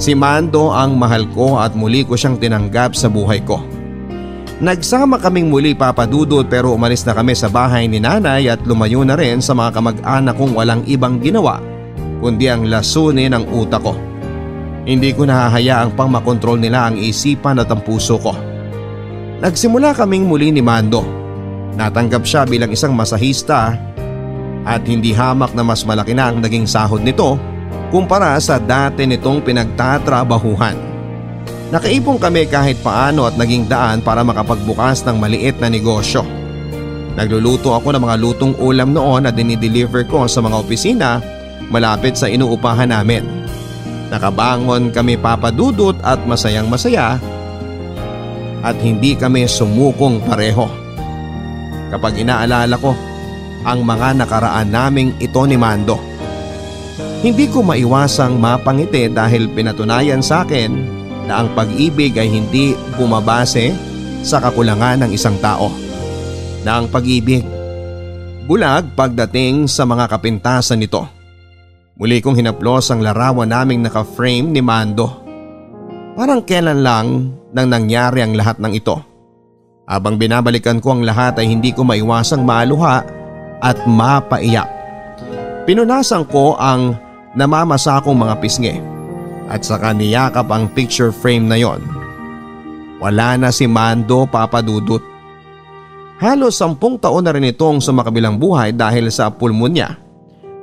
Si Mando ang mahal ko at muli ko siyang tinanggap sa buhay ko. Nagsama kaming muli Papa Dudut pero umalis na kami sa bahay ni nanay at lumayo na rin sa mga kamag-anak kong walang ibang ginawa kundi ang lasunin ng utak ko. Hindi ko nahahayaang pang makontrol nila ang isipan at ang puso ko. Nagsimula kaming muli ni Mando. Natanggap siya bilang isang masahista at hindi hamak na mas malaki na ang naging sahod nito kumpara sa dati nitong pinagtatrabahuhan. Nakaipon kami kahit paano at naging daan para makapagbukas ng maliit na negosyo. Nagluluto ako ng mga lutong ulam noon na dinideliver ko sa mga opisina malapit sa inuupahan namin. Nakabangon kami Papa Dudut at masayang masaya at hindi kami sumukong pareho. Kapag inaalala ko ang mga nakaraan naming ito ni Mando, hindi ko maiwasang mapangiti dahil pinatunayan sa akin na ang pag-ibig ay hindi bumabase sa kakulangan ng isang tao. Na ang pag-ibig, bulag pagdating sa mga kapintasan nito. Muli kong hinaplos ang larawan naming naka-frame ni Mando. Parang kailan lang nang nangyari ang lahat ng ito. Habang binabalikan ko ang lahat ay hindi ko maiwasang maluha at mapaiyak. Pinunasan ko ang namamasa kong mga pisngi at saka niyakap ang picture frame na yon. Wala na si Mando Papa Dudut. Halos 10 taon na rin itong sumakabilang buhay dahil sa pulmonya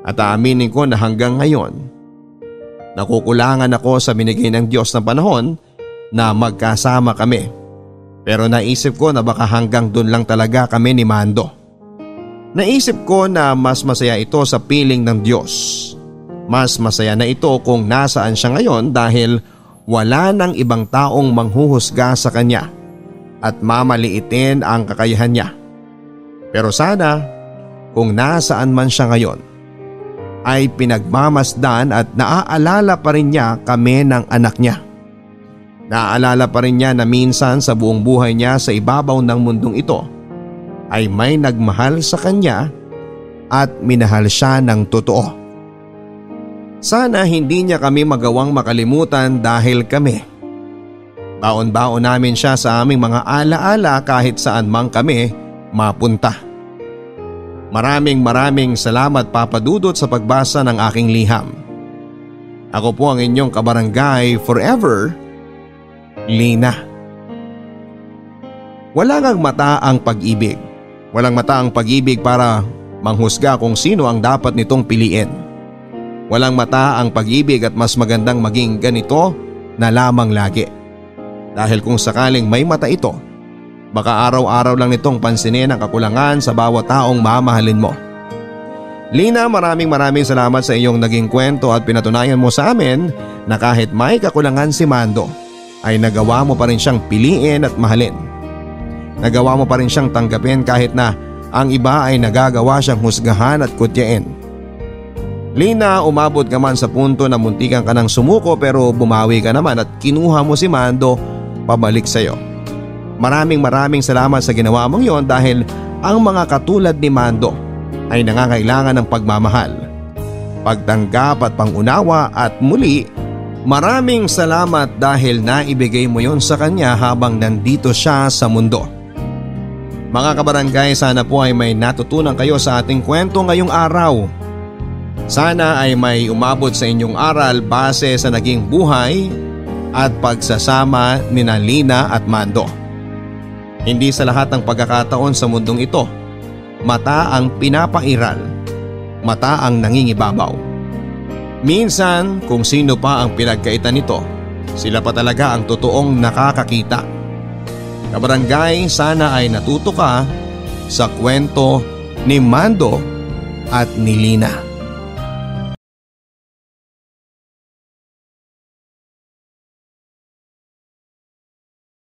At aaminin ko na hanggang ngayon, nakukulangan ako sa binigay ng Diyos na panahon na magkasama kami. Pero naisip ko na baka hanggang dun lang talaga kami ni Mando. Naisip ko na mas masaya ito sa piling ng Diyos. Mas masaya na ito kung nasaan siya ngayon dahil wala nang ibang taong manghuhusga sa kanya at mamaliitin ang kakayahan niya. Pero sana kung nasaan man siya ngayon ay pinagmamasdan at naaalala pa rin niya kami ng anak niya. Naaalala pa rin niya na minsan sa buong buhay niya sa ibabaw ng mundong ito ay may nagmahal sa kanya at minahal siya ng totoo. Sana hindi niya kami magawang makalimutan dahil kami. Baon-baon namin siya sa aming mga alaala kahit saan mang kami mapunta. Maraming salamat Papa Dudut sa pagbasa ng aking liham. Ako po ang inyong kabarangay forever, Lina. Walang mata ang pag-ibig. Walang mata ang pag-ibig para manghusga kung sino ang dapat nitong piliin. Walang mata ang pag-ibig at mas magandang maging ganito na lamang lagi. Dahil kung sakaling may mata ito, baka araw-araw lang nitong pansinin ang kakulangan sa bawat taong mamahalin mo. Lina, maraming salamat sa iyong naging kwento at pinatunayan mo sa amin na kahit may kakulangan si Mando, ay nagawa mo pa rin siyang piliin at mahalin. Nagawa mo pa rin siyang tanggapin kahit na ang iba ay nagagawa siyang husgahan at kutyain. Lina, umabot ka man sa punto na muntikan ka ng sumuko pero bumawi ka naman at kinuha mo si Mando pabalik sa iyo. Maraming salamat sa ginawa mong yon dahil ang mga katulad ni Mando ay nangangailangan ng pagmamahal, pagtanggap at pangunawa at muli, maraming salamat dahil naibigay mo yon sa kanya habang nandito siya sa mundo. Mga kabarangay, sana po ay may natutunan kayo sa ating kwento ngayong araw. Sana ay may umabot sa inyong aral base sa naging buhay at pagsasama ni Lina at Mando. Hindi sa lahat ng pagkakataon sa mundong ito, mata ang pinapairal, mata ang nangingibabaw. Minsan kung sino pa ang pinagkaitan nito, sila pa talaga ang totoong nakakakita. Kabarangay, sana ay natuto ka sa kwento ni Mando at ni Lina.